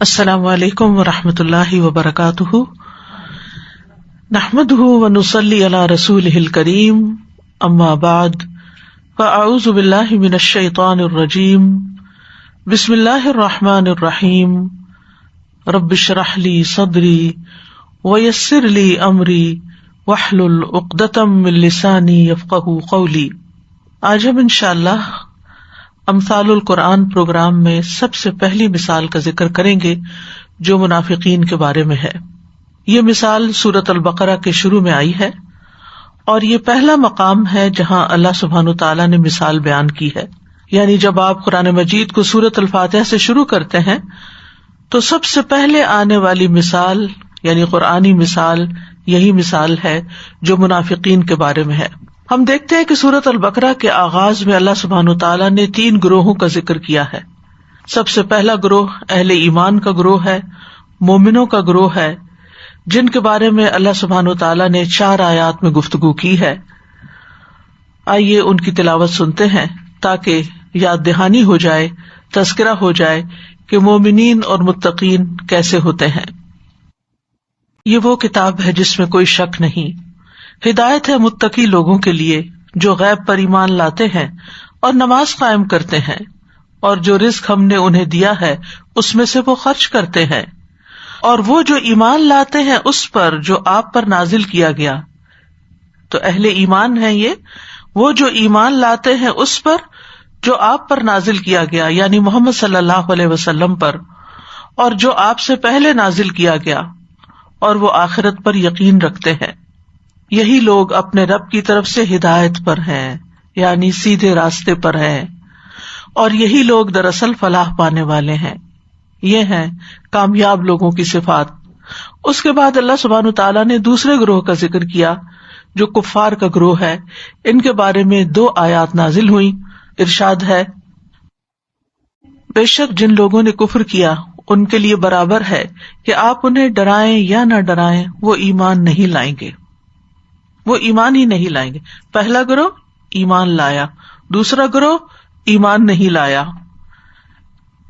السلام علیکم ورحمۃ اللہ وبرکاتہ، نحمده ونصلی علی رسولہ الکریم، اما بعد فاعوذ باللہ من الشیطان الرجیم، بسم اللہ الرحمن الرحیم، رب اشرح لی صدری ویسر لی امری واحلل عقدۃ من لسانی یفقہوا قولی۔ آج ہم انشاءاللہ امثال القرآن پروگرام میں سب سے پہلی مثال کا ذکر کریں گے جو منافقین کے بارے میں ہے۔ یہ مثال سورۃ البقرہ کے شروع میں آئی ہے اور یہ پہلا مقام ہے جہاں اللہ سبحانہ تعالیٰ نے مثال بیان کی ہے۔ یعنی جب آپ قرآن مجید کو سورۃ الفاتحہ سے شروع کرتے ہیں تو سب سے پہلے آنے والی مثال یعنی قرآنی مثال یہی مثال ہے جو منافقین کے بارے میں ہے۔ ہم دیکھتے ہیں کہ سورۃ البقرہ کے آغاز میں اللہ سبحانہ تعالیٰ نے 3 گروہوں کا ذکر کیا ہے۔ سب سے پہلا گروہ اہل ایمان کا گروہ ہے، مومنوں کا گروہ ہے، جن کے بارے میں اللہ سبحانہ تعالیٰ نے 4 آیات میں گفتگو کی ہے۔ آئیے ان کی تلاوت سنتے ہیں تاکہ یاد دہانی ہو جائے، تذکرہ ہو جائے کہ مومنین اور متقین کیسے ہوتے ہیں۔ یہ وہ کتاب ہے جس میں کوئی شک نہیں، ہدایت ہے متقی لوگوں کے لیے جو غیب پر ایمان لاتے ہیں اور نماز قائم کرتے ہیں، اور جو رزق ہم نے انہیں دیا ہے اس میں سے وہ خرچ کرتے ہیں، اور وہ جو ایمان لاتے ہیں اس پر جو آپ پر نازل کیا گیا۔ تو اہل ایمان ہیں یہ، وہ جو ایمان لاتے ہیں اس پر جو آپ پر نازل کیا گیا یعنی محمد صلی اللہ علیہ وسلم پر، اور جو آپ سے پہلے نازل کیا گیا، اور وہ آخرت پر یقین رکھتے ہیں۔ یہی لوگ اپنے رب کی طرف سے ہدایت پر ہیں یعنی سیدھے راستے پر ہیں، اور یہی لوگ دراصل فلاح پانے والے ہیں۔ یہ ہیں کامیاب لوگوں کی صفات۔ اس کے بعد اللہ سبحانہ تعالیٰ نے دوسرے گروہ کا ذکر کیا جو کفار کا گروہ ہے۔ ان کے بارے میں 2 آیات نازل ہوئی۔ ارشاد ہے، بے شک جن لوگوں نے کفر کیا ان کے لیے برابر ہے کہ آپ انہیں ڈرائیں یا نہ ڈرائیں، وہ ایمان نہیں لائیں گے، وہ ایمان ہی نہیں لائیں گے۔ پہلا گروہ ایمان لایا، دوسرا گروہ ایمان نہیں لایا۔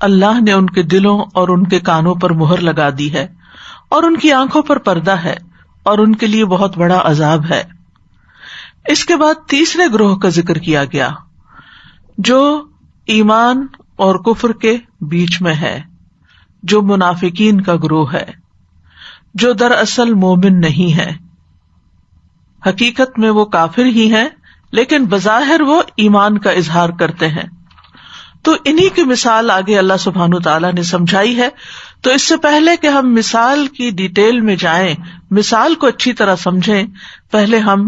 اللہ نے ان کے دلوں اور ان کے کانوں پر مہر لگا دی ہے، اور ان کی آنکھوں پر پردہ ہے، اور ان کے لیے بہت بڑا عذاب ہے۔ اس کے بعد تیسرے گروہ کا ذکر کیا گیا جو ایمان اور کفر کے بیچ میں ہے، جو منافقین کا گروہ ہے، جو دراصل مومن نہیں ہے، حقیقت میں وہ کافر ہی ہیں لیکن بظاہر وہ ایمان کا اظہار کرتے ہیں۔ تو انہی کی مثال آگے اللہ سبحانہ تعالیٰ نے سمجھائی ہے۔ تو اس سے پہلے کہ ہم مثال کی ڈیٹیل میں جائیں، مثال کو اچھی طرح سمجھیں، پہلے ہم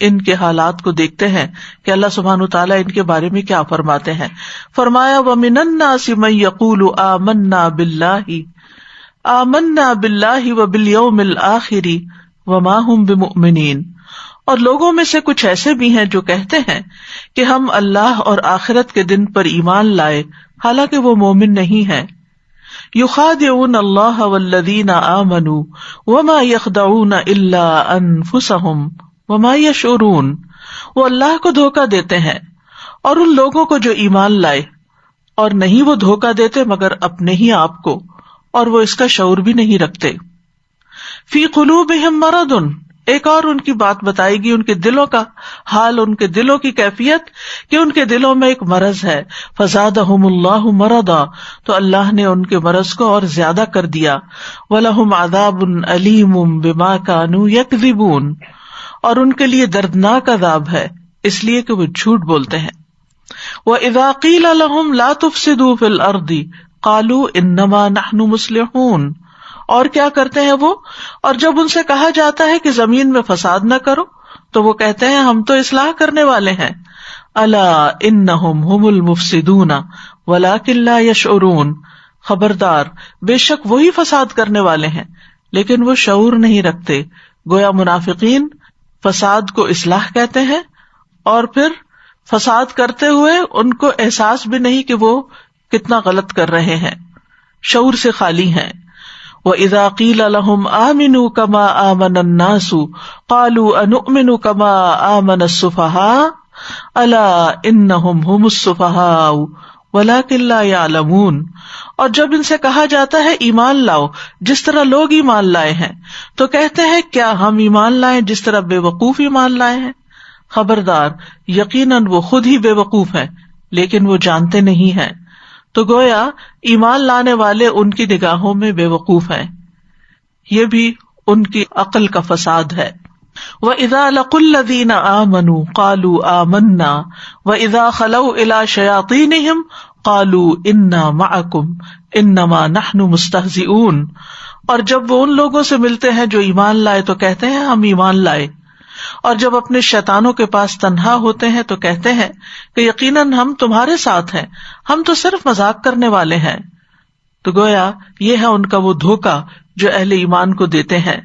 ان کے حالات کو دیکھتے ہیں کہ اللہ سبحانہ تعالیٰ ان کے بارے میں کیا فرماتے ہیں۔ فرمایا وَمِنَ النَّاسِ مَن يَقُولُ آمَنَّا بِاللَّهِ وَبِالْيَوْمِ الْآخِرِ وَمَا هُمْ بِمُؤْمِنِينَ، اور لوگوں میں سے کچھ ایسے بھی ہیں جو کہتے ہیں کہ ہم اللہ اور آخرت کے دن پر ایمان لائے، حالانکہ وہ مومن نہیں ہیں۔ یخادعون اللہ والذین آمنوا وما یخدعون الا انفسهم وما یشعرون، وہ اللہ کو دھوکہ دیتے ہیں اور ان لوگوں کو جو ایمان لائے، اور نہیں وہ دھوکہ دیتے مگر اپنے ہی آپ کو، اور وہ اس کا شعور بھی نہیں رکھتے۔ فی قلوبہم مرض، ایک اور ان کی بات بتائے گی، ان کے دلوں کا حال، ان کے دلوں کی کیفیت کہ ان کے دلوں میں ایک مرض ہے۔ فزادہم اللہ مرضا، تو اللہ نے ان کے مرض کو اور زیادہ کر دیا۔ ولہم عذاب علیم بما کانوا یکذبون، اور ان کے لیے دردناک عذاب ہے اس لیے کہ وہ جھوٹ بولتے ہیں۔ وَإِذَا قِيلَ لَهُمْ لَا تُفْسِدُوا فِي الْأَرْضِ قَالُوا إِنَّمَا نَحْنُ مُصْلِحُونَ، اور کیا کرتے ہیں وہ، اور جب ان سے کہا جاتا ہے کہ زمین میں فساد نہ کرو تو وہ کہتے ہیں ہم تو اصلاح کرنے والے ہیں۔ الا انہم ھم المفسدون ولکن لا یشعرون، خبردار بے شک وہی فساد کرنے والے ہیں لیکن وہ شعور نہیں رکھتے۔ گویا منافقین فساد کو اصلاح کہتے ہیں اور پھر فساد کرتے ہوئے ان کو احساس بھی نہیں کہ وہ کتنا غلط کر رہے ہیں، شعور سے خالی ہیں۔ وَإِذَا قِيلَ لَهُمْ آمِنُوا كَمَا آمَنَ النَّاسُ قَالُوا أَنُؤْمِنُ كَمَا آمَنَ السُّفَهَاءُ أَلَا إِنَّهُمْ هُمُ السُّفَهَاءُ وَلَٰكِن لَّا يَعْلَمُونَ، اور جب ان سے کہا جاتا ہے ایمان لاؤ جس طرح لوگ ایمان لائے ہیں، تو کہتے ہیں کیا ہم ایمان لائیں جس طرح بے وقوف ایمان لائے ہیں؟ خبردار، یقیناً وہ خود ہی بے وقوف ہیں لیکن وہ جانتے نہیں ہیں۔ تو گویا ایمان لانے والے ان کی نگاہوں میں بے وقوف ہیں، یہ بھی ان کی عقل کا فساد ہے۔ وَإِذَا لَقُوا الَّذِينَ آمَنُوا قَالُوا آمَنَّا وَإِذَا خَلَوْا إِلَىٰ شَيَاطِينِهِمْ قَالُوا إِنَّا مَعَكُمْ إِنَّمَا نَحْنُ مُسْتَهْزِئُونَ، اور جب وہ ان لوگوں سے ملتے ہیں جو ایمان لائے تو کہتے ہیں ہم ایمان لائے، اور جب اپنے شیطانوں کے پاس تنہا ہوتے ہیں تو کہتے ہیں کہ یقیناً ہم تمہارے ساتھ ہیں، ہم تو صرف مذاق کرنے والے ہیں۔ تو گویا یہ ہے ان کا وہ دھوکا جو اہل ایمان کو دیتے ہیں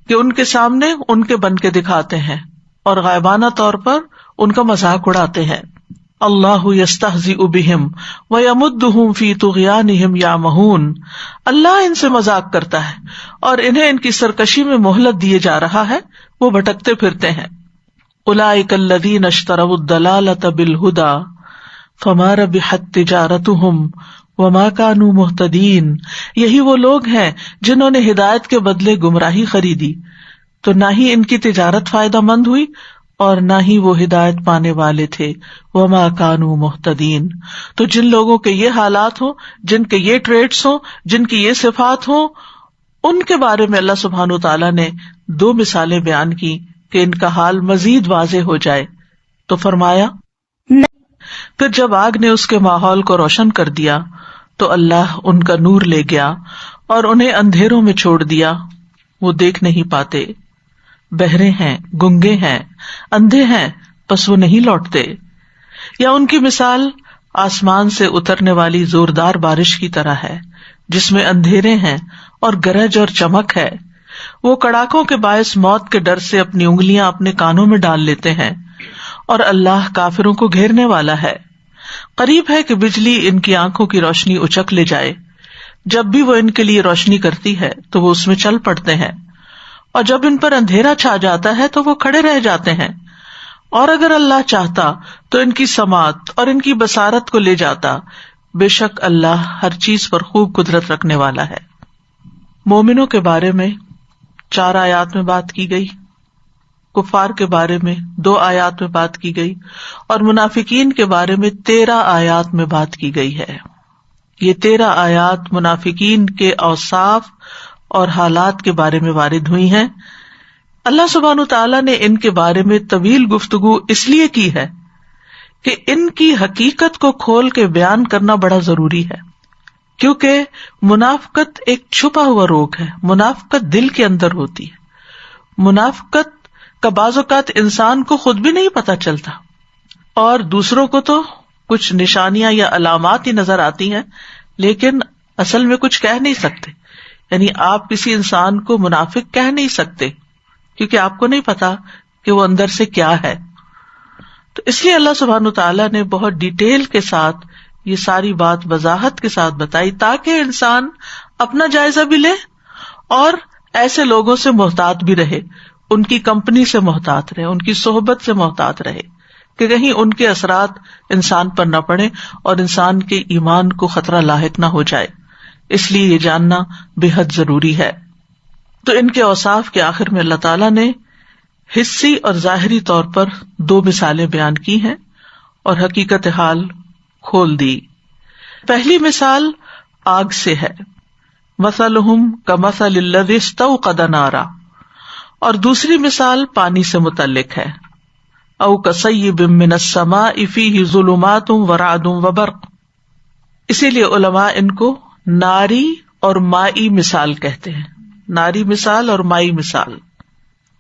کہ ان کے سامنے ان کے بن کے دکھاتے ہیں اور غائبانہ طور پر ان کا مذاق اڑاتے ہیں۔ اللہ یستہزئ بہم ویمدہم فی طغیانہم یعمہون، اللہ ان سے مذاق کرتا ہے اور انہیں ان کی سرکشی میں مہلت دیے جا رہا ہے، وہ بھٹکتے پھرتے ہیں۔ اولئک الذین اشتروا الضلالۃ بالہدی فما ربحت تجارتہم وما كانوا مہتدین، یہی وہ لوگ ہیں جنہوں نے ہدایت کے بدلے گمراہی خریدی، تو نہ ہی ان کی تجارت فائدہ مند ہوئی اور نہ ہی وہ ہدایت پانے والے تھے۔ وما كانوا مہتدین، تو جن لوگوں کے یہ حالات ہوں، جن کے یہ ٹریٹس ہوں، جن کی یہ صفات ہوں، ان کے بارے میں اللہ سبحانہ وتعالیٰ نے 2 مثالیں بیان کی کہ ان کا حال مزید واضح ہو جائے۔ تو فرمایا پھر جب آگ نے اس کے ماحول کو روشن کر دیا تو اللہ ان کا نور لے گیا اور انہیں اندھیروں میں چھوڑ دیا، وہ دیکھ نہیں پاتے، بہرے ہیں، گنگے ہیں، اندھے ہیں، پس وہ نہیں لوٹتے۔ یا ان کی مثال آسمان سے اترنے والی زوردار بارش کی طرح ہے جس میں اندھیرے ہیں اور گرج اور چمک ہے، وہ کڑاکوں کے باعث موت کے ڈر سے اپنی انگلیاں اپنے کانوں میں ڈال لیتے ہیں، اور اللہ کافروں کو گھیرنے والا ہے۔ قریب ہے کہ بجلی ان کی آنکھوں کی روشنی اچک لے جائے، جب بھی وہ ان کے لیے روشنی کرتی ہے تو وہ اس میں چل پڑتے ہیں، اور جب ان پر اندھیرا چھا جاتا ہے تو وہ کھڑے رہ جاتے ہیں، اور اگر اللہ چاہتا تو ان کی سماعت اور ان کی بصارت کو لے جاتا، بے شک اللہ ہر چیز پر خوب قدرت رکھنے والا ہے۔ مومنوں کے بارے میں 4 آیات میں بات کی گئی، کفار کے بارے میں 2 آیات میں بات کی گئی، اور منافقین کے بارے میں 13 آیات میں بات کی گئی ہے۔ یہ 13 آیات منافقین کے اوصاف اور حالات کے بارے میں وارد ہوئی ہیں۔ اللہ سبحانہ تعالیٰ نے ان کے بارے میں طویل گفتگو اس لیے کی ہے کہ ان کی حقیقت کو کھول کے بیان کرنا بڑا ضروری ہے، کیونکہ منافقت ایک چھپا ہوا روگ ہے۔ منافقت دل کے اندر ہوتی ہے، منافقت کا بعض اوقات انسان کو خود بھی نہیں پتا چلتا، اور دوسروں کو تو کچھ نشانیاں یا علامات ہی نظر آتی ہیں لیکن اصل میں کچھ کہہ نہیں سکتے۔ یعنی آپ کسی انسان کو منافق کہہ نہیں سکتے کیونکہ آپ کو نہیں پتا کہ وہ اندر سے کیا ہے۔ تو اس لیے اللہ سبحانہ تعالیٰ نے بہت ڈیٹیل کے ساتھ یہ ساری بات وضاحت کے ساتھ بتائی تاکہ انسان اپنا جائزہ بھی لے اور ایسے لوگوں سے محتاط بھی رہے، ان کی کمپنی سے محتاط رہے، ان کی صحبت سے محتاط رہے کہ کہیں ان کے اثرات انسان پر نہ پڑے اور انسان کے ایمان کو خطرہ لاحق نہ ہو جائے۔ اس لیے یہ جاننا بے حد ضروری ہے۔ تو ان کے اوصاف کے آخر میں اللہ تعالیٰ نے حصی اور ظاہری طور پر 2 مثالیں بیان کی ہیں اور حقیقت حال کھول دی۔ پہلی مثال آگ سے ہے، مثلہم کمثل الذی استوقد نارا، اور دوسری مثال پانی سے متعلق ہے، او کصیب من السماء فیہ ظلمات ورعد وبرق۔ اسی لیے علماء ان کو ناری اور مائی مثال کہتے ہیں، ناری مثال اور مائی مثال،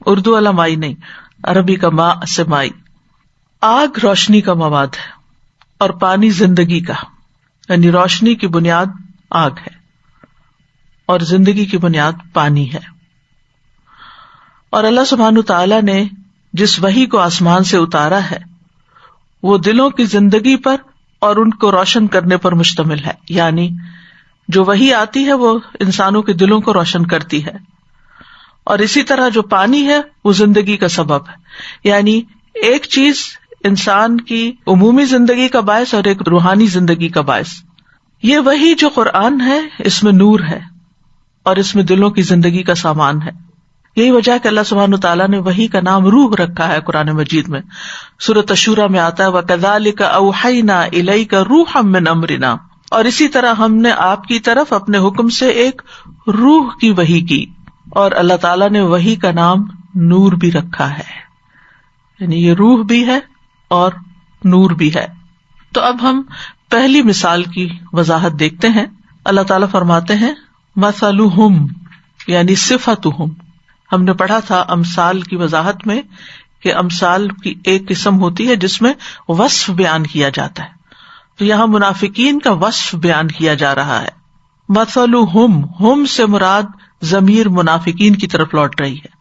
اردو والا مائی نہیں، عربی کا ماء سے مائی۔ آگ روشنی کا مواد ہے اور پانی زندگی کا، یعنی روشنی کی بنیاد آگ ہے اور زندگی کی بنیاد پانی ہے۔ اور اللہ سبحانہ تعالیٰ نے جس وحی کو آسمان سے اتارا ہے وہ دلوں کی زندگی پر اور ان کو روشن کرنے پر مشتمل ہے، یعنی جو وحی آتی ہے وہ انسانوں کے دلوں کو روشن کرتی ہے، اور اسی طرح جو پانی ہے وہ زندگی کا سبب ہے، یعنی ایک چیز انسان کی عمومی زندگی کا باعث اور ایک روحانی زندگی کا باعث. یہ وہی جو قرآن ہے اس میں نور ہے اور اس میں دلوں کی زندگی کا سامان ہے. یہی وجہ ہے کہ اللہ سبحانہ وتعالیٰ نے وحی کا نام روح رکھا ہے قرآن مجید میں. سورۃ الشورى میں آتا ہے وَكَذَلِكَ أَوْحَيْنَا إِلَيْكَ رُوحًا مِّنْ أَمْرِنَا، اور اسی طرح ہم نے آپ کی طرف اپنے حکم سے ایک روح کی وحی کی. اور اللہ تعالیٰ نے وحی کا نام نور بھی رکھا ہے، یعنی یہ روح بھی ہے اور نور بھی ہے. تو اب ہم پہلی مثال کی وضاحت دیکھتے ہیں. اللہ تعالیٰ فرماتے ہیں مثلہم یعنی صفتہم. ہم نے پڑھا تھا امثال کی وضاحت میں کہ امثال کی ایک قسم ہوتی ہے جس میں وصف بیان کیا جاتا ہے. تو یہاں منافقین کا وصف بیان کیا جا رہا ہے. مثلہم، ہم سے مراد ضمیر منافقین کی طرف لوٹ رہی ہے.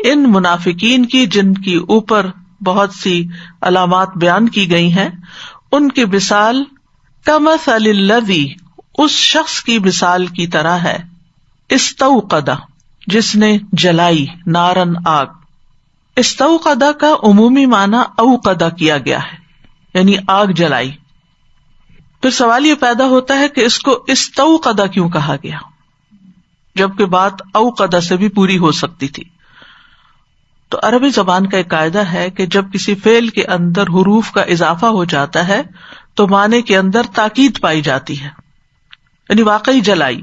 ان منافقین کی جن کی اوپر بہت سی علامات بیان کی گئی ہیں، ان کی مثال کمثل الذی، اس شخص کی مثال کی طرح ہے، استوقد، جس نے جلائی، نارن، آگ. استوقد کا عمومی معنی اوقد کیا گیا ہے، یعنی آگ جلائی. پھر سوال یہ پیدا ہوتا ہے کہ اس کو استوقد کیوں کہا گیا جبکہ بات اوقد سے بھی پوری ہو سکتی تھی. تو عربی زبان کا ایک قاعدہ ہے کہ جب کسی فعل کے اندر حروف کا اضافہ ہو جاتا ہے تو معنی کے اندر تاکید پائی جاتی ہے، یعنی واقعی جلائی.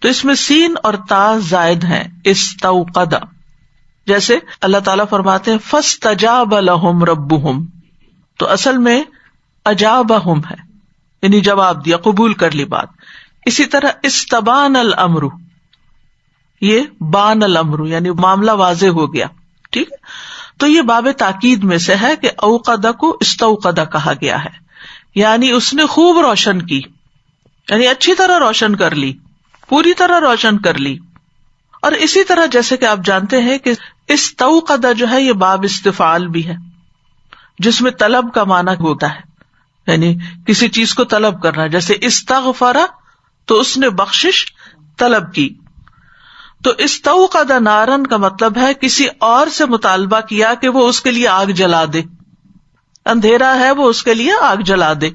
تو اس میں سین اور تا زائد ہیں، استوقد. جیسے اللہ تعالیٰ فرماتے ہیں فاستجاب لهم ربهم، تو اصل میں اجابہم ہے، یعنی جواب دیا، قبول کر لی بات. اسی طرح استبان الامر، یہ بان الامر یعنی معاملہ واضح ہو گیا. ٹھیک ہے، تو یہ باب تاکید میں سے ہے کہ اوقدہ کو استوقدہ کہا گیا ہے، یعنی اس نے خوب روشن کی، یعنی اچھی طرح روشن کر لی، پوری طرح روشن کر لی. اور اسی طرح جیسے کہ آپ جانتے ہیں کہ استوقدہ جو ہے یہ باب استفعال بھی ہے، جس میں طلب کا معنی ہوتا ہے، یعنی کسی چیز کو طلب کرنا. جیسے استغفر تو اس نے بخشش طلب کی. تو استوقد نارن کا مطلب ہے کسی اور سے مطالبہ کیا کہ وہ اس کے لیے آگ جلا دے. اندھیرا ہے وہ اس کے لیے آگ جلا دے،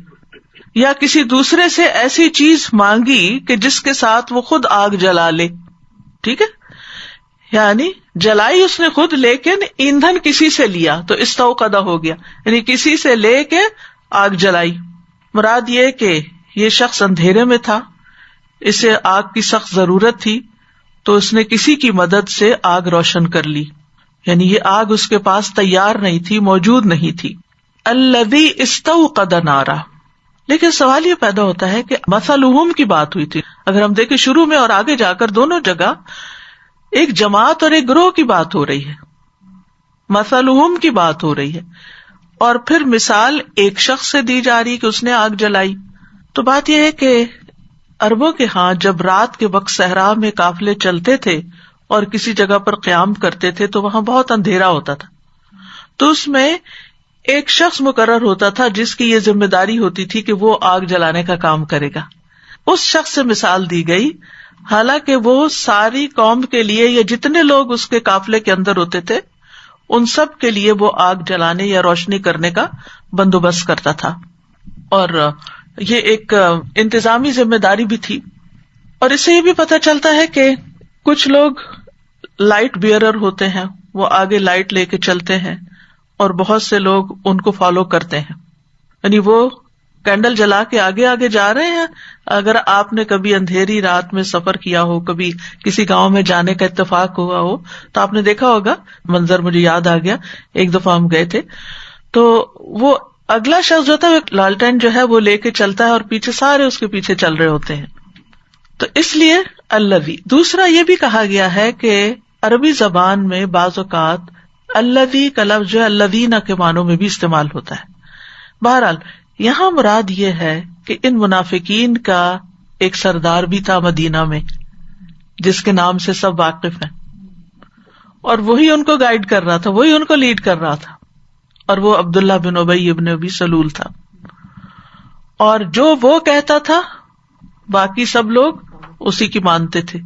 یا کسی دوسرے سے ایسی چیز مانگی کہ جس کے ساتھ وہ خود آگ جلا لے. ٹھیک ہے، یعنی جلائی اس نے خود لیکن ایندھن کسی سے لیا تو استوقدہ ہو گیا، یعنی کسی سے لے کے آگ جلائی. مراد یہ کہ یہ شخص اندھیرے میں تھا، اسے آگ کی سخت ضرورت تھی، تو اس نے کسی کی مدد سے آگ روشن کر لی، یعنی یہ آگ اس کے پاس تیار نہیں تھی، موجود نہیں تھی. الذی استوقد نارا. لیکن سوال یہ پیدا ہوتا ہے کہ مثلہم کی بات ہوئی تھی، اگر ہم دیکھیں شروع میں اور آگے جا کر دونوں جگہ ایک جماعت اور ایک گروہ کی بات ہو رہی ہے، مثلہم کی بات ہو رہی ہے، اور پھر مثال ایک شخص سے دی جا رہی کہ اس نے آگ جلائی. تو بات یہ ہے کہ عربوں کے ہاں جب رات کے وقت صحرا میں قافلے چلتے تھے اور کسی جگہ پر قیام کرتے تھے تو وہاں بہت اندھیرا ہوتا تھا، تو اس میں ایک شخص مقرر ہوتا تھا جس کی یہ ذمہ داری ہوتی تھی کہ وہ آگ جلانے کا کام کرے گا. اس شخص سے مثال دی گئی، حالانکہ وہ ساری قوم کے لیے یا جتنے لوگ اس کے قافلے کے اندر ہوتے تھے ان سب کے لیے وہ آگ جلانے یا روشنی کرنے کا بندوبست کرتا تھا. اور یہ ایک انتظامی ذمہ داری بھی تھی. اور اس سے یہ بھی پتہ چلتا ہے کہ کچھ لوگ لائٹ بیئرر ہوتے ہیں، وہ آگے لائٹ لے کے چلتے ہیں اور بہت سے لوگ ان کو فالو کرتے ہیں، یعنی وہ کینڈل جلا کے آگے آگے جا رہے ہیں. اگر آپ نے کبھی اندھیری رات میں سفر کیا ہو، کبھی کسی گاؤں میں جانے کا اتفاق ہوا ہو، تو آپ نے دیکھا ہوگا، منظر مجھے یاد آ گیا، ایک دفعہ ہم گئے تھے تو وہ اگلا شخص جو ہے لالٹین جو ہے وہ لے کے چلتا ہے اور پیچھے سارے اس کے پیچھے چل رہے ہوتے ہیں. تو اس لیے الذی. دوسرا یہ بھی کہا گیا ہے کہ عربی زبان میں بعض اوقات الذی کا لفظ جو ہے الذین کے معنوں میں بھی استعمال ہوتا ہے. بہرحال یہاں مراد یہ ہے کہ ان منافقین کا ایک سردار بھی تھا مدینہ میں جس کے نام سے سب واقف ہیں، اور وہی ان کو گائیڈ کر رہا تھا، وہی ان کو لیڈ کر رہا تھا، اور وہ عبداللہ بن ابی ابن ابی سلول تھا. اور جو وہ کہتا تھا باقی سب لوگ اسی کی مانتے تھے،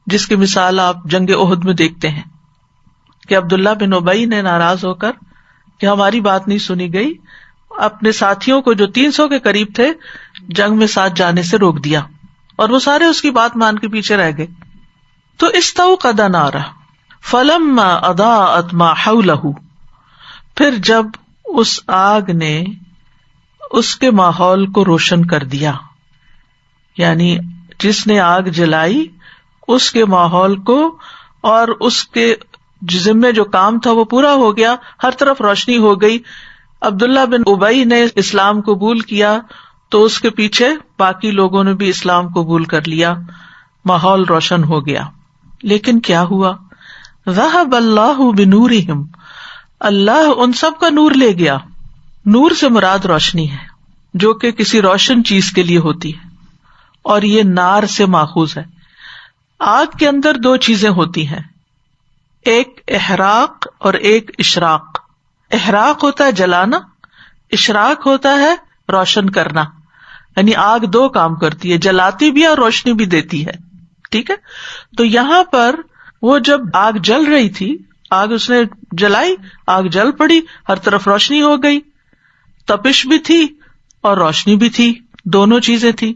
جس کی مثال آپ جنگ احد میں دیکھتے ہیں کہ عبداللہ بن ابی نے ناراض ہو کر کہ ہماری بات نہیں سنی گئی. اپنے ساتھیوں کو جو 300 کے قریب تھے جنگ میں ساتھ جانے سے روک دیا اور وہ سارے اس کی بات مان کے پیچھے رہ گئے. تو استوقد نارا فلما اضاءت ما حوله، پھر جب اس آگ نے اس کے ماحول کو روشن کر دیا، یعنی جس نے آگ جلائی اس کے ماحول کو اور اس کے ذمے جو کام تھا وہ پورا ہو گیا، ہر طرف روشنی ہو گئی. عبداللہ بن ابی نے اسلام قبول کیا تو اس کے پیچھے باقی لوگوں نے بھی اسلام قبول کر لیا، ماحول روشن ہو گیا. لیکن کیا ہوا؟ ذهب اللہ بنورہم، اللہ ان سب کا نور لے گیا. نور سے مراد روشنی ہے جو کہ کسی روشن چیز کے لیے ہوتی ہے، اور یہ نار سے ماخوذ ہے. آگ کے اندر دو چیزیں ہوتی ہیں، ایک احراق اور ایک اشراق. احراق ہوتا ہے جلانا، اشراق ہوتا ہے روشن کرنا. یعنی آگ دو کام کرتی ہے، جلاتی بھی ہے اور روشنی بھی دیتی ہے. ٹھیک ہے، تو یہاں پر وہ جب آگ جل رہی تھی، آگ اس نے جلائی، آگ جل پڑی، ہر طرف روشنی ہو گئی. تپش بھی تھی اور روشنی بھی تھی، دونوں چیزیں تھی.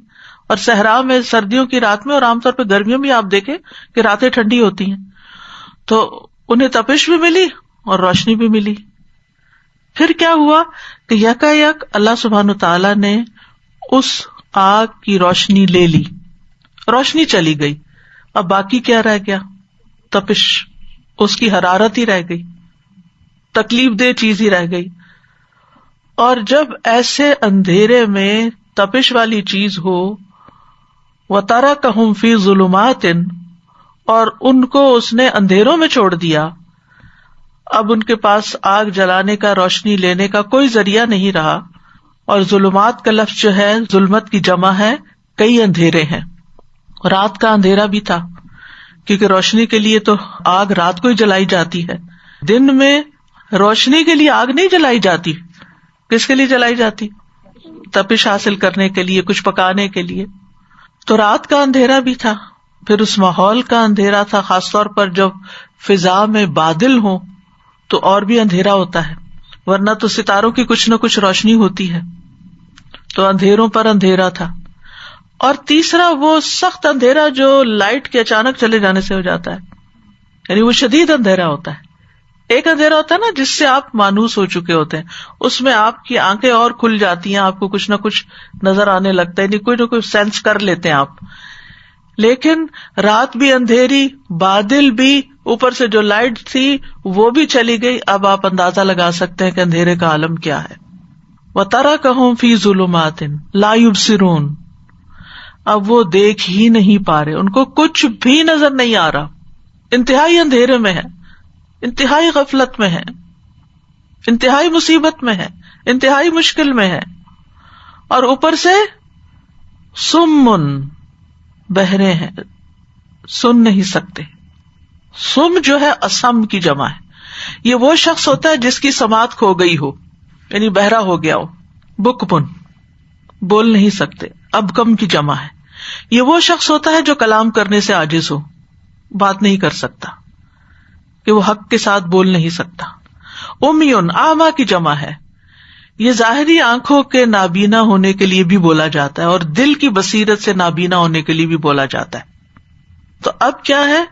اور صحرا میں سردیوں کی رات میں اور عام طور پہ گرمیوں میں آپ دیکھیں کہ راتیں ٹھنڈی ہوتی ہیں، تو انہیں تپش بھی ملی اور روشنی بھی ملی. پھر کیا ہوا کہ یکا یک اللہ سبحانہ تعالیٰ نے اس آگ کی روشنی لے لی، روشنی چلی گئی. اب باقی کیا رہ گیا؟ تپش، اس کی حرارت ہی رہ گئی، تکلیف دہ چیز ہی رہ گئی. اور جب ایسے اندھیرے میں تپش والی چیز ہو، وَتَرَكَهُمْ فِي ظُلُمَاتٍ، اور ان کو اس نے اندھیروں میں چھوڑ دیا. اب ان کے پاس آگ جلانے کا، روشنی لینے کا کوئی ذریعہ نہیں رہا. اور ظلمات کا لفظ جو ہے ظلمت کی جمع ہے، کئی اندھیرے ہیں. رات کا اندھیرا بھی تھا کیونکہ روشنی کے لیے تو آگ رات کو ہی جلائی جاتی ہے. دن میں روشنی کے لیے آگ نہیں جلائی جاتی. کس کے لیے جلائی جاتی؟ تپش حاصل کرنے کے لیے، کچھ پکانے کے لیے. تو رات کا اندھیرا بھی تھا، پھر اس ماحول کا اندھیرا تھا، خاص طور پر جب فضا میں بادل ہوں تو اور بھی اندھیرا ہوتا ہے، ورنہ تو ستاروں کی کچھ نہ کچھ روشنی ہوتی ہے. تو اندھیروں پر اندھیرا تھا. اور تیسرا وہ سخت اندھیرا جو لائٹ کے اچانک چلے جانے سے ہو جاتا ہے، یعنی وہ شدید اندھیرا ہوتا ہے. ایک اندھیرا ہوتا ہے نا جس سے آپ مانوس ہو چکے ہوتے ہیں، اس میں آپ کی آنکھیں اور کھل جاتی ہیں، آپ کو کچھ نہ کچھ نظر آنے لگتا ہے، یعنی کوئی نہ کوئی سینس کر لیتے ہیں آپ. لیکن رات بھی اندھیری، بادل بھی، اوپر سے جو لائٹ تھی وہ بھی چلی گئی. اب آپ اندازہ لگا سکتے ہیں کہ اندھیرے کا عالم کیا ہے. وَتَرَكَهُمْ فِي ظُلُمَاتٍ لَا يُبْصِرُونَ، اب وہ دیکھ ہی نہیں پا رہے، ان کو کچھ بھی نظر نہیں آ رہا. انتہائی اندھیرے میں ہے، انتہائی غفلت میں ہے، انتہائی مصیبت میں ہے، انتہائی مشکل میں ہے. اور اوپر سے سمن، بہرے ہیں، سن نہیں سکتے. سم جو ہے اسم کی جمع ہے. یہ وہ شخص ہوتا ہے جس کی سماعت کھو گئی ہو، یعنی بہرا ہو گیا ہو. بکمن، بول نہیں سکتے. ابکم کی جمع ہے. یہ وہ شخص ہوتا ہے جو کلام کرنے سے عاجز ہو، بات نہیں کر سکتا، کہ وہ حق کے ساتھ بول نہیں سکتا. امیون، اعمیٰ کی جمع ہے. یہ ظاہری آنکھوں کے نابینا ہونے کے لیے بھی بولا جاتا ہے اور دل کی بصیرت سے نابینا ہونے کے لیے بھی بولا جاتا ہے. تو اب کیا ہے،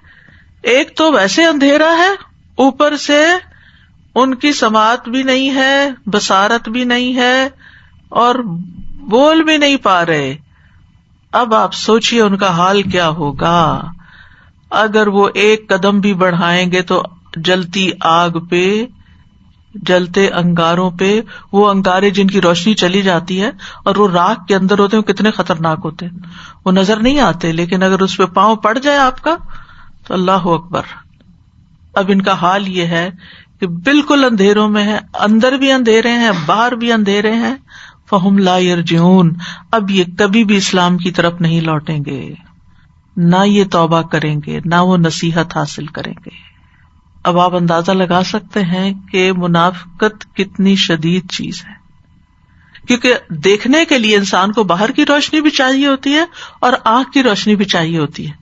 ایک تو ویسے اندھیرا ہے، اوپر سے ان کی سماعت بھی نہیں ہے، بصارت بھی نہیں ہے، اور بول بھی نہیں پا رہے. اب آپ سوچئے ان کا حال کیا ہوگا. اگر وہ ایک قدم بھی بڑھائیں گے تو جلتی آگ پہ، جلتے انگاروں پہ، وہ انگارے جن کی روشنی چلی جاتی ہے اور وہ راکھ کے اندر ہوتے ہیں، کتنے خطرناک ہوتے ہیں. وہ نظر نہیں آتے، لیکن اگر اس پہ پاؤں پڑ جائے آپ کا تو اللہ اکبر. اب ان کا حال یہ ہے کہ بالکل اندھیروں میں ہے، اندر بھی اندھیرے ہیں، باہر بھی اندھیرے ہیں. فہم لا یرجعون، اب یہ کبھی بھی اسلام کی طرف نہیں لوٹیں گے، نہ یہ توبہ کریں گے، نہ وہ نصیحت حاصل کریں گے. اب آپ اندازہ لگا سکتے ہیں کہ منافقت کتنی شدید چیز ہے، کیونکہ دیکھنے کے لیے انسان کو باہر کی روشنی بھی چاہیے ہوتی ہے اور آنکھ کی روشنی بھی چاہیے ہوتی ہے.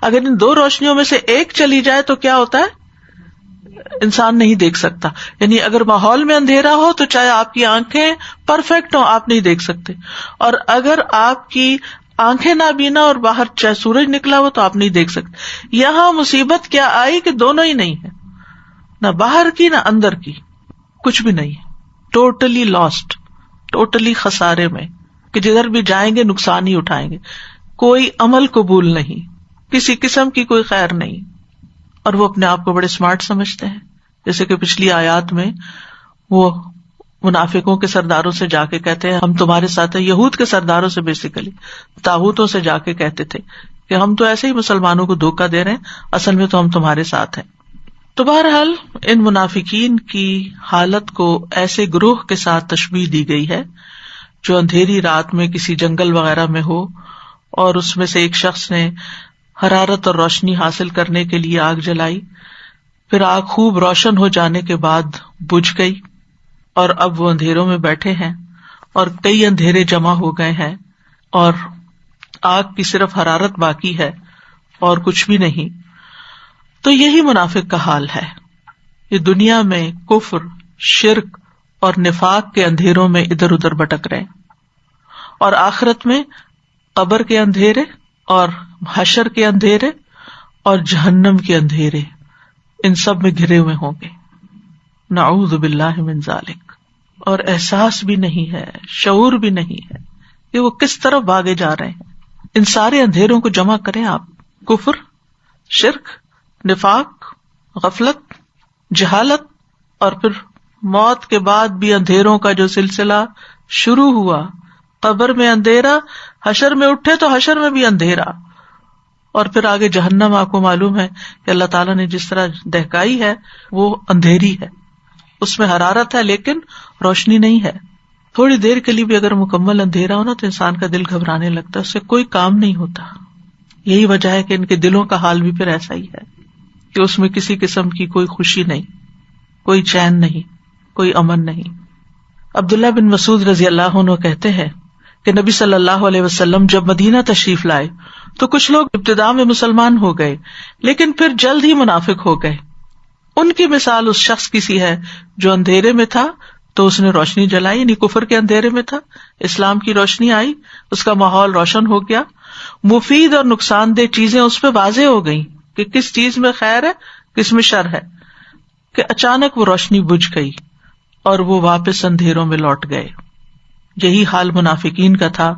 اگر ان دو روشنیوں میں سے ایک چلی جائے تو کیا ہوتا ہے؟ انسان نہیں دیکھ سکتا. یعنی اگر ماحول میں اندھیرا ہو تو چاہے آپ کی آنکھیں پرفیکٹ ہوں آپ نہیں دیکھ سکتے, اور اگر آپ کی آنکھیں نابینا اور باہر چاہے سورج نکلا ہو تو آپ نہیں دیکھ سکتے. یہاں مصیبت کیا آئی کہ دونوں ہی نہیں ہے, نہ باہر کی نہ اندر کی, کچھ بھی نہیں ہے, ٹوٹلی لاسٹ, ٹوٹلی خسارے میں, کہ جدھر بھی جائیں گے نقصان ہی اٹھائیں گے. کوئی عمل قبول نہیں, کسی قسم کی کوئی خیر نہیں, اور وہ اپنے آپ کو بڑے اسمارٹ سمجھتے ہیں. جیسے کہ پچھلی آیات میں وہ منافقوں کے سرداروں سے جا کے کہتے ہیں ہم تمہارے ساتھ ہیں. یہود کے سرداروں سے بیسیکلی طاغوتوں سے جا کے کہتے تھے کہ ہم تو ایسے ہی مسلمانوں کو دھوکہ دے رہے ہیں, اصل میں تو ہم تمہارے ساتھ ہیں. تو بہرحال ان منافقین کی حالت کو ایسے گروہ کے ساتھ تشبیہ دی گئی ہے جو اندھیری رات میں کسی جنگل وغیرہ میں ہو, اور اس میں سے ایک شخص نے حرارت اور روشنی حاصل کرنے کے لیے آگ جلائی, پھر آگ خوب روشن ہو جانے کے بعد بجھ گئی, اور اب وہ اندھیروں میں بیٹھے ہیں اور کئی اندھیرے جمع ہو گئے ہیں اور آگ کی صرف حرارت باقی ہے اور کچھ بھی نہیں. تو یہی منافق کا حال ہے. یہ دنیا میں کفر, شرک اور نفاق کے اندھیروں میں ادھر ادھر بھٹک رہے ہیں, اور آخرت میں قبر کے اندھیرے اور حشر کے اندھیرے اور جہنم کے اندھیرے, ان سب میں گھرے ہوئے ہوں گے. نعوذ باللہ من ذالک. اور احساس بھی نہیں ہے, شعور بھی نہیں ہے کہ وہ کس طرف بھاگے جا رہے ہیں. ان سارے اندھیروں کو جمع کریں آپ, کفر, شرک, نفاق, غفلت, جہالت, اور پھر موت کے بعد بھی اندھیروں کا جو سلسلہ شروع ہوا, قبر میں اندھیرا, حشر میں اٹھے تو حشر میں بھی اندھیرا, اور پھر آگے جہنم. آپ کو معلوم ہے کہ اللہ تعالیٰ نے جس طرح دہکائی ہے وہ اندھیری ہے, اس میں حرارت ہے لیکن روشنی نہیں ہے. تھوڑی دیر کے لیے بھی اگر مکمل اندھیرا ہو نا تو انسان کا دل گھبرانے لگتا ہے, اس سے کوئی کام نہیں ہوتا. یہی وجہ ہے کہ ان کے دلوں کا حال بھی پھر ایسا ہی ہے کہ اس میں کسی قسم کی کوئی خوشی نہیں, کوئی چین نہیں, کوئی امن نہیں. عبداللہ بن مسعود رضی اللہ عنہ کہتے ہیں کہ نبی صلی اللہ علیہ وسلم جب مدینہ تشریف لائے تو کچھ لوگ ابتداء میں مسلمان ہو گئے لیکن پھر جلد ہی منافق ہو گئے. ان کی مثال اس شخص کی سی ہے جو اندھیرے میں تھا تو اس نے روشنی جلائی, یعنی کفر کے اندھیرے میں تھا, اسلام کی روشنی آئی, اس کا ماحول روشن ہو گیا, مفید اور نقصان دہ چیزیں اس پہ واضح ہو گئیں کہ کس چیز میں خیر ہے کس میں شر ہے, کہ اچانک وہ روشنی بجھ گئی اور وہ واپس اندھیروں میں لوٹ گئے. یہی حال منافقین کا تھا.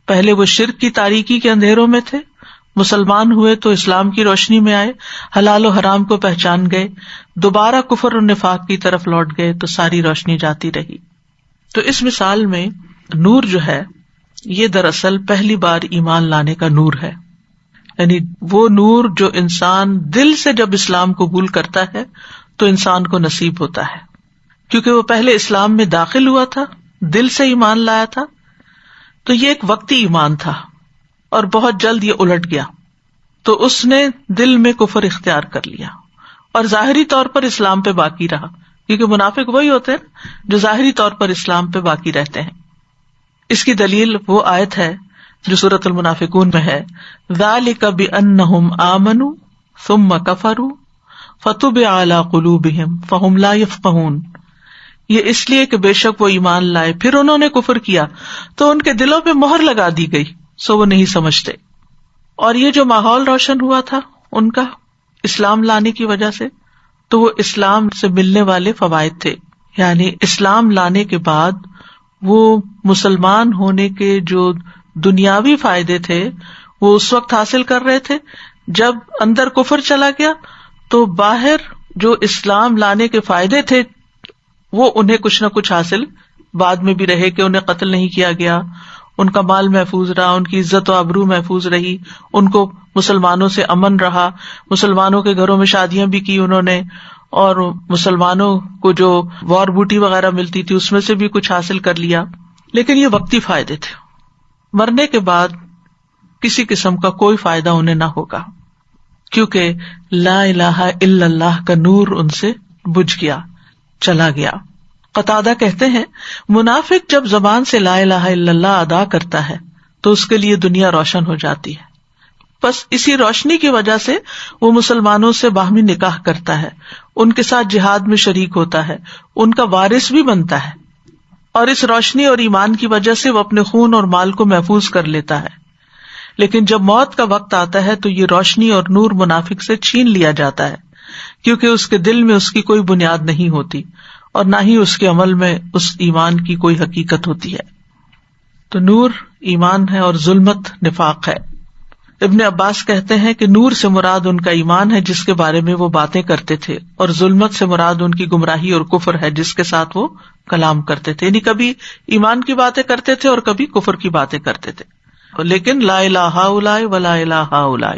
پہلے وہ شرک کی تاریکی کے اندھیروں میں تھے, مسلمان ہوئے تو اسلام کی روشنی میں آئے, حلال و حرام کو پہچان گئے, دوبارہ کفر اور نفاق کی طرف لوٹ گئے تو ساری روشنی جاتی رہی. تو اس مثال میں نور جو ہے یہ دراصل پہلی بار ایمان لانے کا نور ہے, یعنی وہ نور جو انسان دل سے جب اسلام قبول کرتا ہے تو انسان کو نصیب ہوتا ہے, کیونکہ وہ پہلے اسلام میں داخل ہوا تھا, دل سے ایمان لایا تھا. تو یہ ایک وقتی ایمان تھا اور بہت جلد یہ الٹ گیا, تو اس نے دل میں کفر اختیار کر لیا اور ظاہری طور پر اسلام پہ باقی رہا, کیونکہ منافق وہی ہوتے ہیں جو ظاہری طور پر اسلام پہ باقی رہتے ہیں. اس کی دلیل وہ آیت ہے جو سورۃ المنافقون میں ہے, ذالک بانہم آمنوا ثم کفروا فطبع علی قلوبہم فہم لا یفقہون. یہ اس لیے کہ بے شک وہ ایمان لائے پھر انہوں نے کفر کیا تو ان کے دلوں پہ مہر لگا دی گئی, سو وہ نہیں سمجھتے. اور یہ جو ماحول روشن ہوا تھا ان کا اسلام لانے کی وجہ سے, تو وہ اسلام سے ملنے والے فوائد تھے. یعنی اسلام لانے کے بعد وہ مسلمان ہونے کے جو دنیاوی فائدے تھے وہ اس وقت حاصل کر رہے تھے, جب اندر کفر چلا گیا تو باہر جو اسلام لانے کے فائدے تھے وہ انہیں کچھ نہ کچھ حاصل بعد میں بھی رہے, کہ انہیں قتل نہیں کیا گیا, ان کا مال محفوظ رہا, ان کی عزت و آبرو محفوظ رہی, ان کو مسلمانوں سے امن رہا, مسلمانوں کے گھروں میں شادیاں بھی کی انہوں نے, اور مسلمانوں کو جو وار بوٹی وغیرہ ملتی تھی اس میں سے بھی کچھ حاصل کر لیا. لیکن یہ وقتی فائدے تھے, مرنے کے بعد کسی قسم کا کوئی فائدہ انہیں نہ ہوگا, کیونکہ لا الہ الا اللہ کا نور ان سے بجھ گیا, چلا گیا. قتادہ کہتے ہیں منافق جب زبان سے لا الہ الا اللہ ادا کرتا ہے تو اس کے لیے دنیا روشن ہو جاتی ہے, بس اسی روشنی کی وجہ سے وہ مسلمانوں سے باہمی نکاح کرتا ہے, ان کے ساتھ جہاد میں شریک ہوتا ہے، ان کا وارث بھی بنتا ہے، اور اس روشنی اور ایمان کی وجہ سے وہ اپنے خون اور مال کو محفوظ کر لیتا ہے. لیکن جب موت کا وقت آتا ہے تو یہ روشنی اور نور منافق سے چھین لیا جاتا ہے، کیونکہ اس کے دل میں اس کی کوئی بنیاد نہیں ہوتی اور نہ ہی اس کے عمل میں اس ایمان کی کوئی حقیقت ہوتی ہے. تو نور ایمان ہے اور ظلمت نفاق ہے. ابن عباس کہتے ہیں کہ نور سے مراد ان کا ایمان ہے جس کے بارے میں وہ باتیں کرتے تھے، اور ظلمت سے مراد ان کی گمراہی اور کفر ہے جس کے ساتھ وہ کلام کرتے تھے. یعنی کبھی ایمان کی باتیں کرتے تھے اور کبھی کفر کی باتیں کرتے تھے، لیکن لا الہ ہؤلاء ولا الہ ہؤلاء.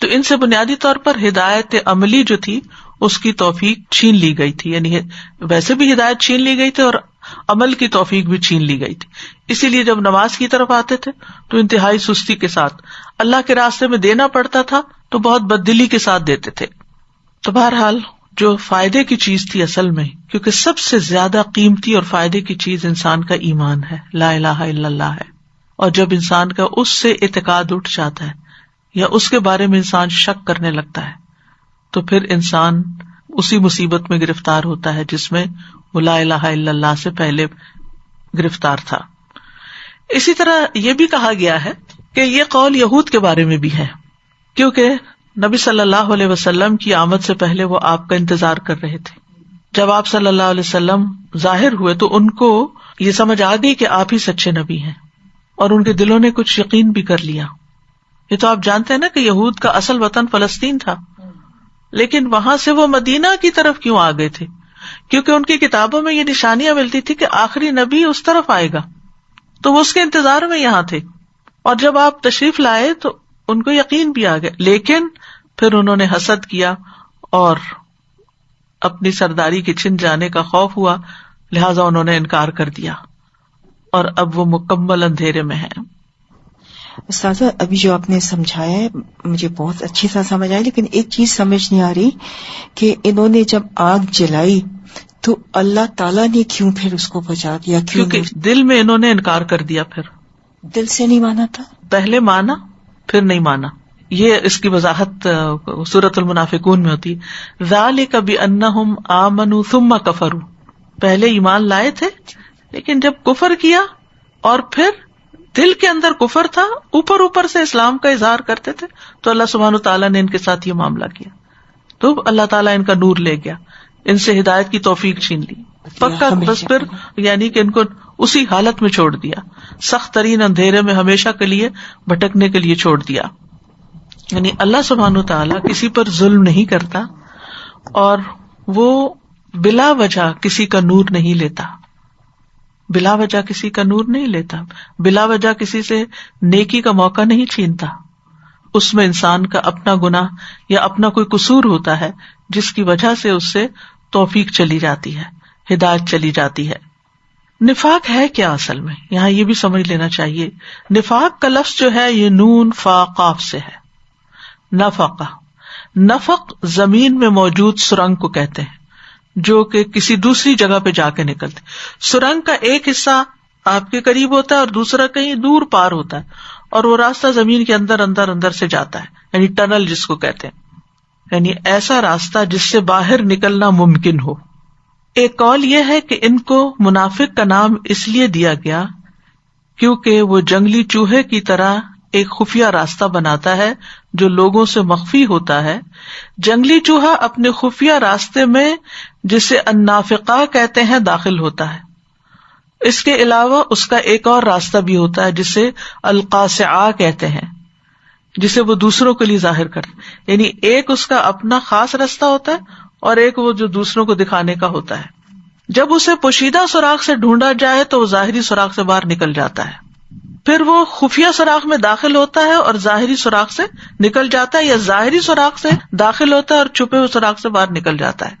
تو ان سے بنیادی طور پر ہدایت عملی جو تھی اس کی توفیق چھین لی گئی تھی. یعنی ویسے بھی ہدایت چھین لی گئی تھی اور عمل کی توفیق بھی چھین لی گئی تھی. اسی لیے جب نماز کی طرف آتے تھے تو انتہائی سستی کے ساتھ، اللہ کے راستے میں دینا پڑتا تھا تو بہت بددلی کے ساتھ دیتے تھے. تو بہرحال جو فائدے کی چیز تھی اصل میں، کیونکہ سب سے زیادہ قیمتی اور فائدے کی چیز انسان کا ایمان ہے، لا الہ الا اللہ ہے. اور جب انسان کا اس سے اعتقاد اٹھ جاتا ہے یا اس کے بارے میں انسان شک کرنے لگتا ہے تو پھر انسان اسی مصیبت میں گرفتار ہوتا ہے جس میں وہ لا الہ الا اللہ سے پہلے گرفتار تھا. اسی طرح یہ بھی کہا گیا ہے کہ یہ قول یہود کے بارے میں بھی ہے، کیونکہ نبی صلی اللہ علیہ وسلم کی آمد سے پہلے وہ آپ کا انتظار کر رہے تھے. جب آپ صلی اللہ علیہ وسلم ظاہر ہوئے تو ان کو یہ سمجھ آ گئی کہ آپ ہی سچے نبی ہیں، اور ان کے دلوں نے کچھ یقین بھی کر لیا. یہ تو آپ جانتے ہیں نا کہ یہود کا اصل وطن فلسطین تھا، لیکن وہاں سے وہ مدینہ کی طرف کیوں آ گئے تھے؟ کیونکہ ان کی کتابوں میں یہ نشانیاں ملتی تھی کہ آخری نبی اس طرف آئے گا، تو وہ اس کے انتظار میں یہاں تھے. اور جب آپ تشریف لائے تو ان کو یقین بھی آ گیا، لیکن پھر انہوں نے حسد کیا اور اپنی سرداری کے چھن جانے کا خوف ہوا، لہذا انہوں نے انکار کر دیا، اور اب وہ مکمل اندھیرے میں ہیں. استاذہ ابھی جو آپ نے سمجھایا ہے مجھے بہت اچھی طرح سمجھ آئی، لیکن ایک چیز سمجھ نہیں آ رہی کہ انہوں نے جب آگ جلائی تو اللہ تعالیٰ نے کیوں پھر اس کو بچا دیا؟ کیونکہ دل میں انہوں نے انکار کر دیا، پھر دل سے نہیں مانا تھا، پہلے مانا پھر نہیں مانا. یہ اس کی وضاحت سورۃ المنافقون میں ہوتی ہے، ذالک بانہم آمنوا ثم کفروا. پہلے ایمان لائے تھے لیکن جب کفر کیا اور پھر دل کے اندر کفر تھا، اوپر سے اسلام کا اظہار کرتے تھے، تو اللہ سبحانہ تعالیٰ نے ان کے ساتھ یہ معاملہ کیا، تو اللہ تعالیٰ ان کا نور لے گیا، ان سے ہدایت کی توفیق چھین لی پکا. بس پھر یعنی کہ ان کو اسی حالت میں چھوڑ دیا، سخت ترین اندھیرے میں ہمیشہ کے لیے بھٹکنے کے لیے چھوڑ دیا. یعنی اللہ سبحانہ تعالیٰ کسی پر ظلم نہیں کرتا، اور وہ بلا وجہ کسی کا نور نہیں لیتا، بلا وجہ کسی کا نور نہیں لیتا، بلا وجہ کسی سے نیکی کا موقع نہیں چھینتا. اس میں انسان کا اپنا گناہ یا اپنا کوئی قصور ہوتا ہے جس کی وجہ سے اس سے توفیق چلی جاتی ہے، ہدایت چلی جاتی ہے. نفاق ہے کیا اصل میں؟ یہاں یہ بھی سمجھ لینا چاہیے. نفاق کا لفظ جو ہے یہ نون فا قاف سے ہے. نفقہ، نفق زمین میں موجود سرنگ کو کہتے ہیں جو کہ کسی دوسری جگہ پہ جا کے نکلتے. سرنگ کا ایک حصہ آپ کے قریب ہوتا ہے اور دوسرا کہیں دور پار ہوتا ہے، اور وہ راستہ زمین کے اندر سے جاتا ہے، یعنی ٹنل جس کو کہتے ہیں، یعنی ایسا راستہ جس سے باہر نکلنا ممکن ہو. ایک قول یہ ہے کہ ان کو منافق کا نام اس لیے دیا گیا کیونکہ وہ جنگلی چوہے کی طرح ایک خفیہ راستہ بناتا ہے جو لوگوں سے مخفی ہوتا ہے. جنگلی چوہا اپنے خفیہ راستے میں جسے النافقہ کہتے ہیں داخل ہوتا ہے. اس کے علاوہ اس کا ایک اور راستہ بھی ہوتا ہے جسے القاصعہ کہتے ہیں، جسے وہ دوسروں کے لیے ظاہر کرتے. یعنی ایک اس کا اپنا خاص راستہ ہوتا ہے اور ایک وہ جو دوسروں کو دکھانے کا ہوتا ہے. جب اسے پوشیدہ سوراخ سے ڈھونڈا جائے تو وہ ظاہری سوراخ سے باہر نکل جاتا ہے، پھر وہ خفیہ سوراخ میں داخل ہوتا ہے اور ظاہری سوراخ سے نکل جاتا ہے، یا ظاہری سوراخ سے داخل ہوتا ہے اور چھپے ہوئے سوراخ سے باہر نکل جاتا ہے.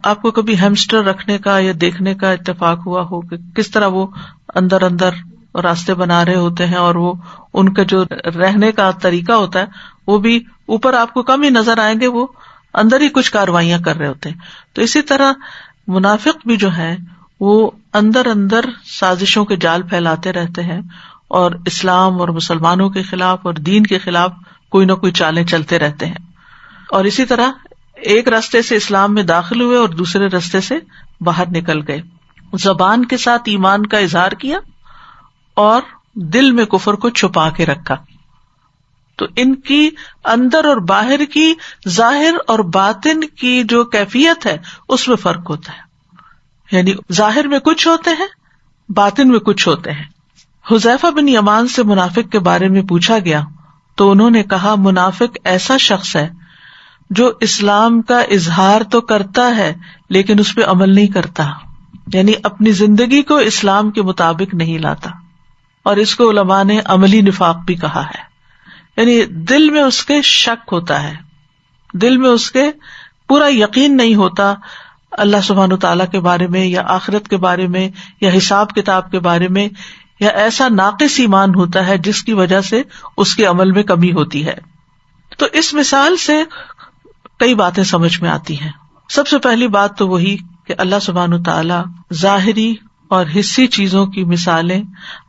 آپ کو کبھی ہیمسٹر رکھنے کا یا دیکھنے کا اتفاق ہوا ہو کہ کس طرح وہ اندر راستے بنا رہے ہوتے ہیں، اور وہ ان کا جو رہنے کا طریقہ ہوتا ہے وہ بھی اوپر آپ کو کم ہی نظر آئیں گے، وہ اندر ہی کچھ کاروائیاں کر رہے ہوتے ہیں. تو اسی طرح منافق بھی جو ہے وہ اندر سازشوں کے جال پھیلاتے رہتے ہیں اور اسلام اور مسلمانوں کے خلاف اور دین کے خلاف کوئی نہ کوئی چالیں چلتے رہتے ہیں. اور اسی طرح ایک راستے سے اسلام میں داخل ہوئے اور دوسرے راستے سے باہر نکل گئے. زبان کے ساتھ ایمان کا اظہار کیا اور دل میں کفر کو چھپا کے رکھا. تو ان کی اندر اور باہر کی، ظاہر اور باطن کی جو کیفیت ہے اس میں فرق ہوتا ہے. یعنی ظاہر میں کچھ ہوتے ہیں، باطن میں کچھ ہوتے ہیں. حذیفہ بن یمان سے منافق کے بارے میں پوچھا گیا تو انہوں نے کہا منافق ایسا شخص ہے جو اسلام کا اظہار تو کرتا ہے لیکن اس پہ عمل نہیں کرتا، یعنی اپنی زندگی کو اسلام کے مطابق نہیں لاتا. اور اس کو علماء نے عملی نفاق بھی کہا ہے. یعنی دل میں اس کے شک ہوتا ہے، دل میں اس کے پورا یقین نہیں ہوتا اللہ سبحانہ تعالیٰ کے بارے میں یا آخرت کے بارے میں یا حساب کتاب کے بارے میں، یا ایسا ناقص ایمان ہوتا ہے جس کی وجہ سے اس کے عمل میں کمی ہوتی ہے. تو اس مثال سے کئی باتیں سمجھ میں آتی ہیں. سب سے پہلی بات تو وہی کہ اللہ سبحانہ تعالیٰ ظاہری اور حسی چیزوں کی مثالیں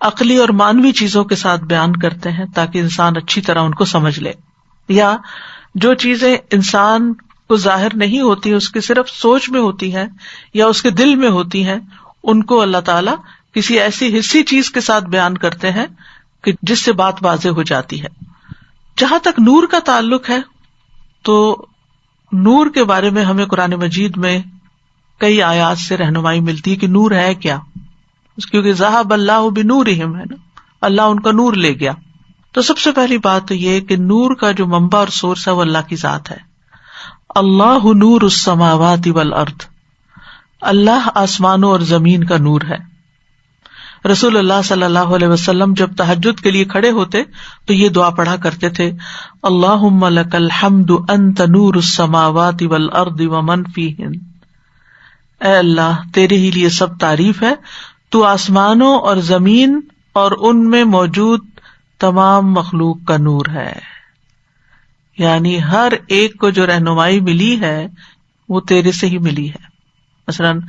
عقلی اور مانوی چیزوں کے ساتھ بیان کرتے ہیں تاکہ انسان اچھی طرح ان کو سمجھ لے. یا جو چیزیں انسان کو ظاہر نہیں ہوتی، اس کے صرف سوچ میں ہوتی ہیں یا اس کے دل میں ہوتی ہیں، ان کو اللہ تعالیٰ کسی ایسی حسی چیز کے ساتھ بیان کرتے ہیں کہ جس سے بات واضح ہو جاتی ہے. جہاں تک نور کا تعلق ہے تو نور کے بارے میں ہمیں قرآن مجید میں کئی آیات سے رہنمائی ملتی ہے کہ نور ہے کیا، کیونکہ ذہب اللہ بنورہم ہے نا، اللہ ان کا نور لے گیا. تو سب سے پہلی بات تو یہ کہ نور کا جو منبع اور سورس ہے وہ اللہ کی ذات ہے. اللہ نور السماوات والارض، اللہ آسمانوں اور زمین کا نور ہے. رسول اللہ صلی اللہ علیہ وسلم جب تہجد کے لیے کھڑے ہوتے تو یہ دعا پڑھا کرتے تھے، اللہم لک الحمد انت نور السماوات والارض ومن فیہن. اے اللہ تیرے ہی لیے سب تعریف ہے، تو آسمانوں اور زمین اور ان میں موجود تمام مخلوق کا نور ہے. یعنی ہر ایک کو جو رہنمائی ملی ہے وہ تیرے سے ہی ملی ہے. مثلاً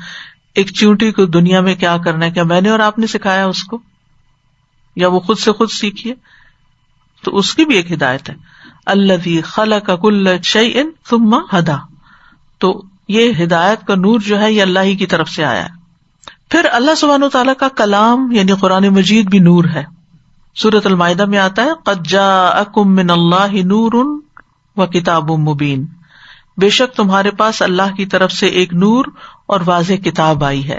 ایک چیونٹی کو دنیا میں کیا کرنا ہے، کیا میں نے اور آپ نے سکھایا اس کو، یا وہ خود سے خود سیکھیے؟ تو اس کی بھی ایک ہدایت ہے، الذی خلق کل شیء ثم ہدی. تو یہ ہدایت کا نور جو ہے یہ اللہ ہی کی طرف سے آیا ہے. پھر اللہ سبحانہ وتعالیٰ کا کلام یعنی قرآن مجید بھی نور ہے. سورۃ المائدہ میں آتا ہے قد جاءکم من اللہ نور وکتاب مبین، بے شک تمہارے پاس اللہ کی طرف سے ایک نور اور واضح کتاب آئی ہے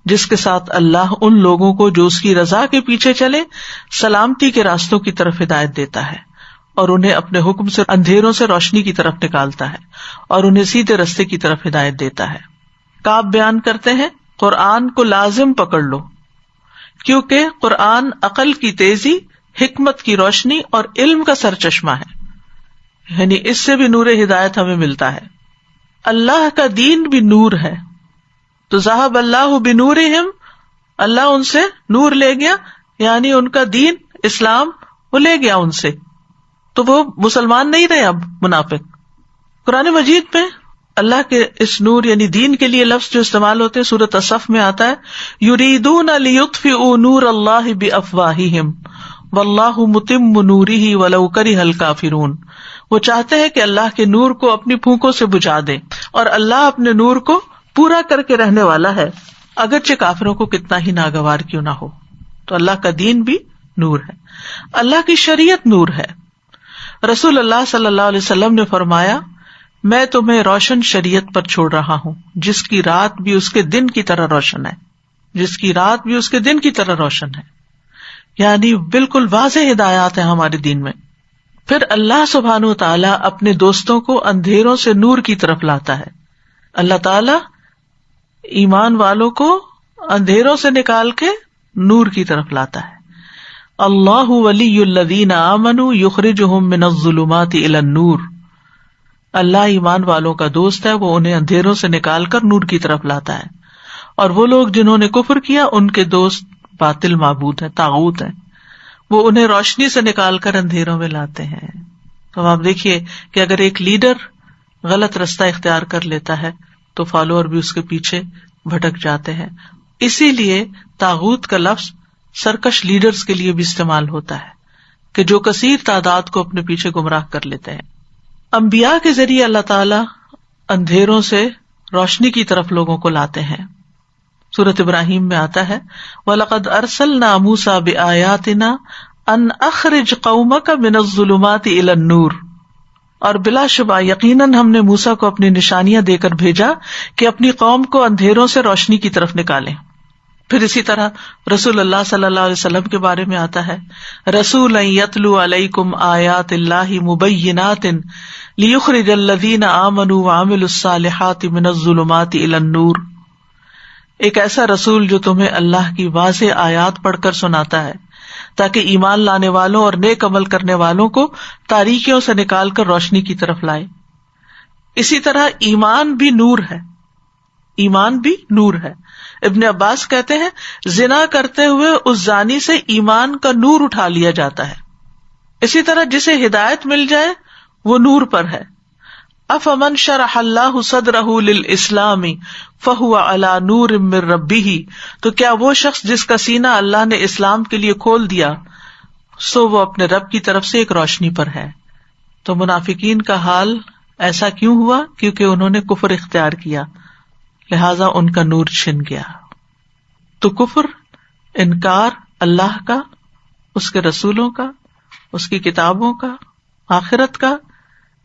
جس کے ساتھ اللہ ان لوگوں کو جو اس کی رضا کے پیچھے چلے سلامتی کے راستوں کی طرف ہدایت دیتا ہے اور انہیں اپنے حکم سے اندھیروں سے روشنی کی طرف نکالتا ہے اور انہیں سیدھے رستے کی طرف ہدایت دیتا ہے. کعب بیان کرتے ہیں قرآن کو لازم پکڑ لو کیونکہ قرآن عقل کی تیزی، حکمت کی روشنی اور علم کا سرچشمہ ہے. یعنی اس سے بھی نور ہدایت ہمیں ملتا ہے. اللہ کا دین بھی نور ہے. تو ذہب اللہ بنورہم، اللہ ان سے نور لے گیا، یعنی ان کا دین اسلام وہ لے گیا ان سے، تو وہ مسلمان نہیں رہے اب منافق. قرآن مجید میں اللہ کے اس نور یعنی دین کے لیے لفظ جو استعمال ہوتے ہیں سورۃ الصف میں آتا ہے یریدون لیطفئوا نور اللہ بافواہہم واللہ متم نورہ ولو کرہ الکافرون. وہ چاہتے ہیں کہ اللہ کے نور کو اپنی پھونکوں سے بجھا دیں اور اللہ اپنے نور کو پورا کر کے رہنے والا ہے اگرچہ کافروں کو کتنا ہی ناگوار کیوں نہ ہو. تو اللہ کا دین بھی نور ہے، اللہ کی شریعت نور ہے. رسول اللہ صلی اللہ علیہ وسلم نے فرمایا میں تمہیں روشن شریعت پر چھوڑ رہا ہوں جس کی رات بھی اس کے دن کی طرح روشن ہے، جس کی رات بھی اس کے دن کی طرح روشن ہے. یعنی بالکل واضح ہدایات ہیں ہمارے دین میں. پھر اللہ سبحانہ و تعالیٰ اپنے دوستوں کو اندھیروں سے نور کی طرف لاتا ہے. اللہ تعالیٰ ایمان والوں کو اندھیروں سے نکال کے نور کی طرف لاتا ہے. اللہ ولی الذین آمنوا یخرجہم من الظلمات الی النور. اللہ ایمان والوں کا دوست ہے، وہ انہیں اندھیروں سے نکال کر نور کی طرف لاتا ہے. اور وہ لوگ جنہوں نے کفر کیا ان کے دوست باطل معبود ہیں، طاغوت ہیں، وہ انہیں روشنی سے نکال کر اندھیروں میں لاتے ہیں. تو آپ دیکھیے کہ اگر ایک لیڈر غلط رستہ اختیار کر لیتا ہے تو فالوور بھی اس کے پیچھے بھٹک جاتے ہیں. اسی لیے طاغوت کا لفظ سرکش لیڈرز کے لیے بھی استعمال ہوتا ہے کہ جو کثیر تعداد کو اپنے پیچھے گمراہ کر لیتے ہیں. انبیاء کے ذریعے اللہ تعالیٰ اندھیروں سے روشنی کی طرف لوگوں کو لاتے ہیں. سورۃ ابراہیم میں آتا ہے وَلَقَدْ أَرْسَلْنَا مُوسَىٰ بِآيَاتِنَا أَنْ أَخْرِجْ قَوْمَكَ مِنَ الظُّلُمَاتِ إِلَى النُّورِ، اور بلا شبہ یقیناً ہم نے موسیٰ کو اپنی نشانیاں دے کر بھیجا کہ اپنی قوم کو اندھیروں سے روشنی کی طرف نکالیں. پھر اسی طرح رسول اللہ صلی اللہ علیہ وسلم کے بارے میں آتا ہے رسولا یتلو علیکم آیات اللہ مبینات لیخرج الذین آمنوا وعملوا الصالحات من الظلمات الی النور، ایک ایسا رسول جو تمہیں اللہ کی واضح آیات پڑھ کر سناتا ہے تاکہ ایمان لانے والوں اور نیک عمل کرنے والوں کو تاریکیوں سے نکال کر روشنی کی طرف لائے. اسی طرح ایمان بھی نور ہے، ایمان بھی نور ہے. ابن عباس کہتے ہیں زنا کرتے ہوئے اس زانی سے ایمان کا نور اٹھا لیا جاتا ہے. اسی طرح جسے ہدایت مل جائے وہ نور پر ہے. افمن شرح اللہ صدرہ للاسلام فہو علی نور من ربہ، تو کیا وہ شخص جس کا سینہ اللہ نے اسلام کے لیے کھول دیا سو وہ اپنے رب کی طرف سے ایک روشنی پر ہے. تو منافقین کا حال ایسا کیوں ہوا؟ کیونکہ انہوں نے کفر اختیار کیا، لہذا ان کا نور چھن گیا. تو کفر، انکار اللہ کا، اس کے رسولوں کا، اس کی کتابوں کا، آخرت کا،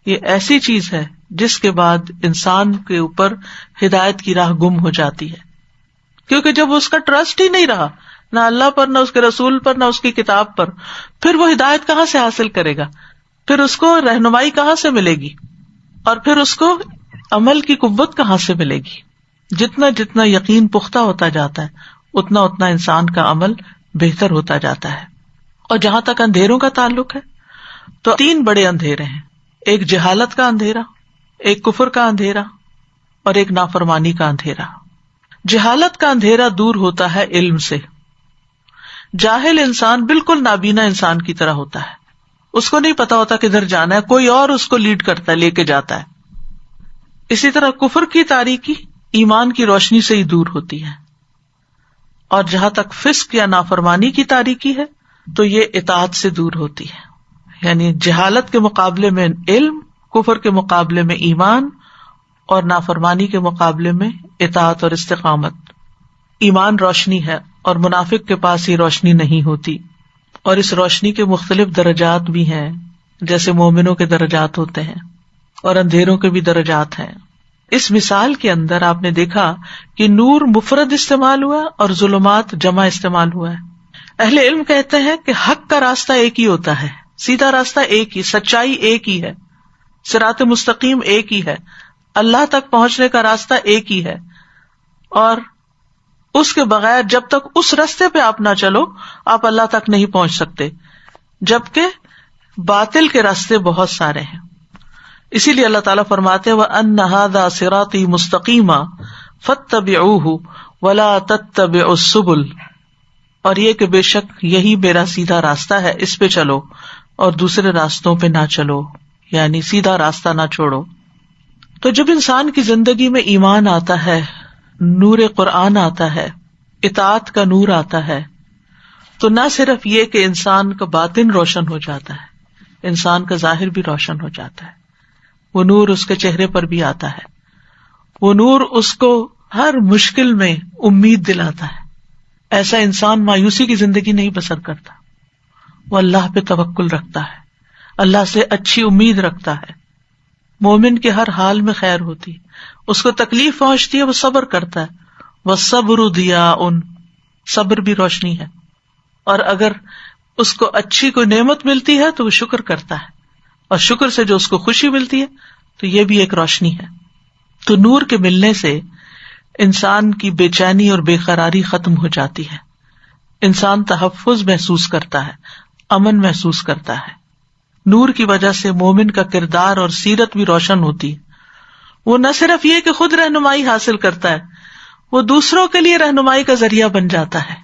یہ ایسی چیز ہے جس کے بعد انسان کے اوپر ہدایت کی راہ گم ہو جاتی ہے. کیونکہ جب اس کا ٹرسٹ ہی نہیں رہا نہ اللہ پر، نہ اس کے رسول پر، نہ اس کی کتاب پر، پھر وہ ہدایت کہاں سے حاصل کرے گا؟ پھر اس کو رہنمائی کہاں سے ملے گی؟ اور پھر اس کو عمل کی قوت کہاں سے ملے گی؟ جتنا جتنا یقین پختہ ہوتا جاتا ہے اتنا اتنا انسان کا عمل بہتر ہوتا جاتا ہے. اور جہاں تک اندھیروں کا تعلق ہے تو 3 بڑے اندھیرے ہیں، ایک جہالت کا اندھیرا، ایک کفر کا اندھیرا، اور ایک نافرمانی کا اندھیرا. جہالت کا اندھیرا دور ہوتا ہے علم سے. جاہل انسان بالکل نابینا انسان کی طرح ہوتا ہے، اس کو نہیں پتا ہوتا کدھر جانا ہے، کوئی اور اس کو لیڈ کرتا ہے، لے کے جاتا ہے. اسی طرح کفر کی تاریکی ایمان کی روشنی سے ہی دور ہوتی ہے. اور جہاں تک فسق یا نافرمانی کی تاریکی ہے تو یہ اطاعت سے دور ہوتی ہے. یعنی جہالت کے مقابلے میں علم، کفر کے مقابلے میں ایمان، اور نافرمانی کے مقابلے میں اطاعت اور استقامت. ایمان روشنی ہے اور منافق کے پاس یہ روشنی نہیں ہوتی. اور اس روشنی کے مختلف درجات بھی ہیں، جیسے مومنوں کے درجات ہوتے ہیں اور اندھیروں کے بھی درجات ہیں. اس مثال کے اندر آپ نے دیکھا کہ نور مفرد استعمال ہوا اور ظلمات جمع استعمال ہوا ہے. اہل علم کہتے ہیں کہ حق کا راستہ ایک ہی ہوتا ہے، سیدھا راستہ ایک ہی، سچائی ایک ہی ہے، صراط مستقیم ایک ہی ہے، اللہ تک پہنچنے کا راستہ ایک ہی ہے. اور اس کے بغیر جب تک اس راستے پہ آپ نہ چلو آپ اللہ تک نہیں پہنچ سکتے، جبکہ باطل کے راستے بہت سارے ہیں. اسی لیے اللہ تعالیٰ فرماتے وَأَنَّ هَذَا صِرَاطِي مُسْتَقِيمًا فَاتَّبِعُوهُ وَلَا تَتَّبِعُوا السُّبُلَ، اور یہ کہ بے شک یہی میرا سیدھا راستہ ہے، اس پہ چلو اور دوسرے راستوں پہ نہ چلو، یعنی سیدھا راستہ نہ چھوڑو. تو جب انسان کی زندگی میں ایمان آتا ہے، نور قرآن آتا ہے، اطاعت کا نور آتا ہے، تو نہ صرف یہ کہ انسان کا باطن روشن ہو جاتا ہے، انسان کا ظاہر بھی روشن ہو جاتا ہے. وہ نور اس کے چہرے پر بھی آتا ہے، وہ نور اس کو ہر مشکل میں امید دلاتا ہے. ایسا انسان مایوسی کی زندگی نہیں بسر کرتا، وہ اللہ پہ توکل رکھتا ہے، اللہ سے اچھی امید رکھتا ہے. مومن کے ہر حال میں خیر ہوتی ہے، اس کو تکلیف پہنچتی ہے وہ صبر کرتا ہے. وَالصَّبْرُ ضِيَاءٌ، صبر بھی روشنی ہے. اور اگر اس کو اچھی کوئی نعمت ملتی ہے تو وہ شکر کرتا ہے، اور شکر سے جو اس کو خوشی ملتی ہے تو یہ بھی ایک روشنی ہے. تو نور کے ملنے سے انسان کی بے چینی اور بے قراری ختم ہو جاتی ہے، انسان تحفظ محسوس کرتا ہے، امن محسوس کرتا ہے. نور کی وجہ سے مومن کا کردار اور سیرت بھی روشن ہوتی ہے. وہ نہ صرف یہ کہ خود رہنمائی حاصل کرتا ہے، وہ دوسروں کے لیے رہنمائی کا ذریعہ بن جاتا ہے.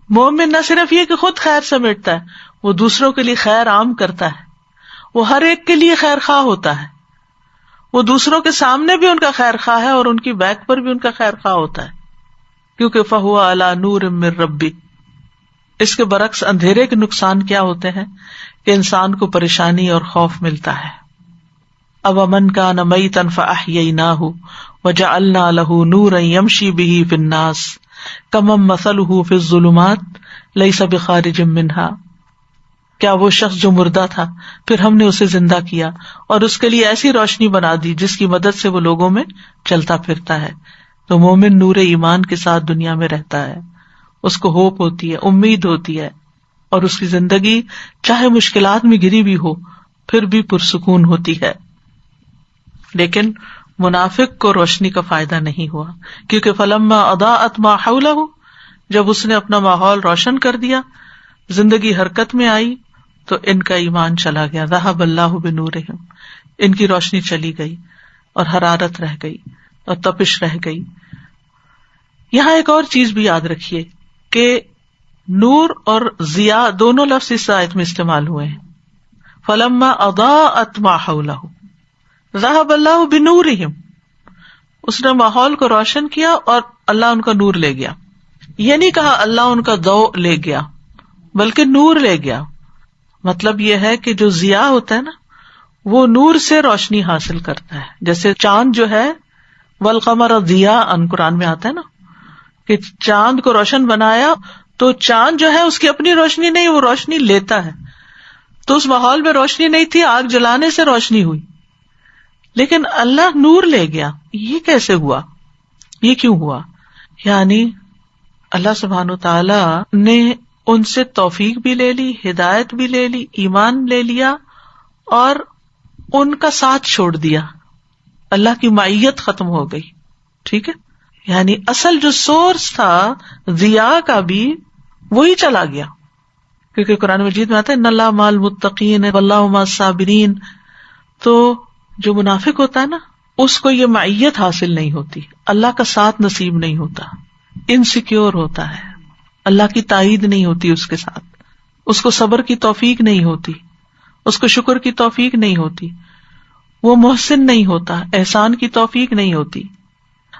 مومن نہ صرف یہ کہ خود خیر سمیٹتا ہے، وہ دوسروں کے لیے خیر عام کرتا ہے، وہ ہر ایک کے لیے خیر خواہ ہوتا ہے، وہ دوسروں کے سامنے بھی ان کا خیر خواہ ہے اور ان کی بیک پر بھی ان کا خیر خواہ ہوتا ہے، کیونکہ فَهُوَ عَلَى نُورٍ مِّن رَبِّهِ. اس کے برعکس اندھیرے کے نقصان کیا ہوتے ہیں کہ انسان کو پریشانی اور خوف ملتا ہے. أَوَمَنْ كَانَ مَيْتًا فَأَحْيَيْنَاهُ وَجَعَلْنَا لَهُ نُورًا يَمْشِي بِهِ فِي النَّاسِ كَمَنْ مَثَلُهُ فِي الظُّلُمَاتِ لَيْسَ بِخَارِجٍ مِنْهَا، کیا وہ شخص جو مردہ تھا پھر ہم نے اسے زندہ کیا اور اس کے لیے ایسی روشنی بنا دی جس کی مدد سے وہ لوگوں میں چلتا پھرتا ہے. تو مومن نور ایمان کے ساتھ دنیا میں رہتا ہے، اس کو ہوپ ہوتی ہے، امید ہوتی ہے، اور اس کی زندگی چاہے مشکلات میں گری بھی ہو پھر بھی پرسکون ہوتی ہے. لیکن منافق کو روشنی کا فائدہ نہیں ہوا، کیونکہ فلما اضاءت ما حولہ، جب اس نے اپنا ماحول روشن کر دیا، زندگی حرکت میں آئی، تو ان کا ایمان چلا گیا. ذہب اللہ بنورہم، ان کی روشنی چلی گئی اور حرارت رہ گئی اور تپش رہ گئی. یہاں ایک اور چیز بھی یاد رکھیے کہ نور اور ضیاء دونوں لفظ اس آیت میں استعمال ہوئے ہیں. فلما اضاءت ما حولہ ذہب اللہ بنورہم، اس نے ماحول کو روشن کیا اور اللہ ان کا نور لے گیا. یہ نہیں کہا اللہ ان کا ضوء لے گیا، بلکہ نور لے گیا. مطلب یہ ہے کہ جو ضیاء ہوتا ہے نا، وہ نور سے روشنی حاصل کرتا ہے. جیسے چاند جو ہے والقمر ضیاء، قرآن میں آتا ہے نا کہ چاند کو روشن بنایا، تو چاند جو ہے اس کی اپنی روشنی نہیں، وہ روشنی لیتا ہے. تو اس ماحول میں روشنی نہیں تھی، آگ جلانے سے روشنی ہوئی، لیکن اللہ نور لے گیا. یہ کیسے ہوا؟ یہ کیوں ہوا؟ یعنی اللہ سبحانہ وتعالی نے ان سے توفیق بھی لے لی، ہدایت بھی لے لی، ایمان لے لیا، اور ان کا ساتھ چھوڑ دیا. اللہ کی معیت ختم ہو گئی. ٹھیک ہے، یعنی اصل جو سورس تھا ضیاء کا بھی وہی چلا گیا. کیونکہ قرآن مجید میں آتا ہے ان اللہ مع المتقین واللہ مع الصابرین. تو جو منافق ہوتا ہے نا، اس کو یہ معیت حاصل نہیں ہوتی، اللہ کا ساتھ نصیب نہیں ہوتا، انسیکیور ہوتا ہے، اللہ کی تائید نہیں ہوتی اس کے ساتھ، اس کو صبر کی توفیق نہیں ہوتی، اس کو شکر کی توفیق نہیں ہوتی، وہ محسن نہیں ہوتا، احسان کی توفیق نہیں ہوتی.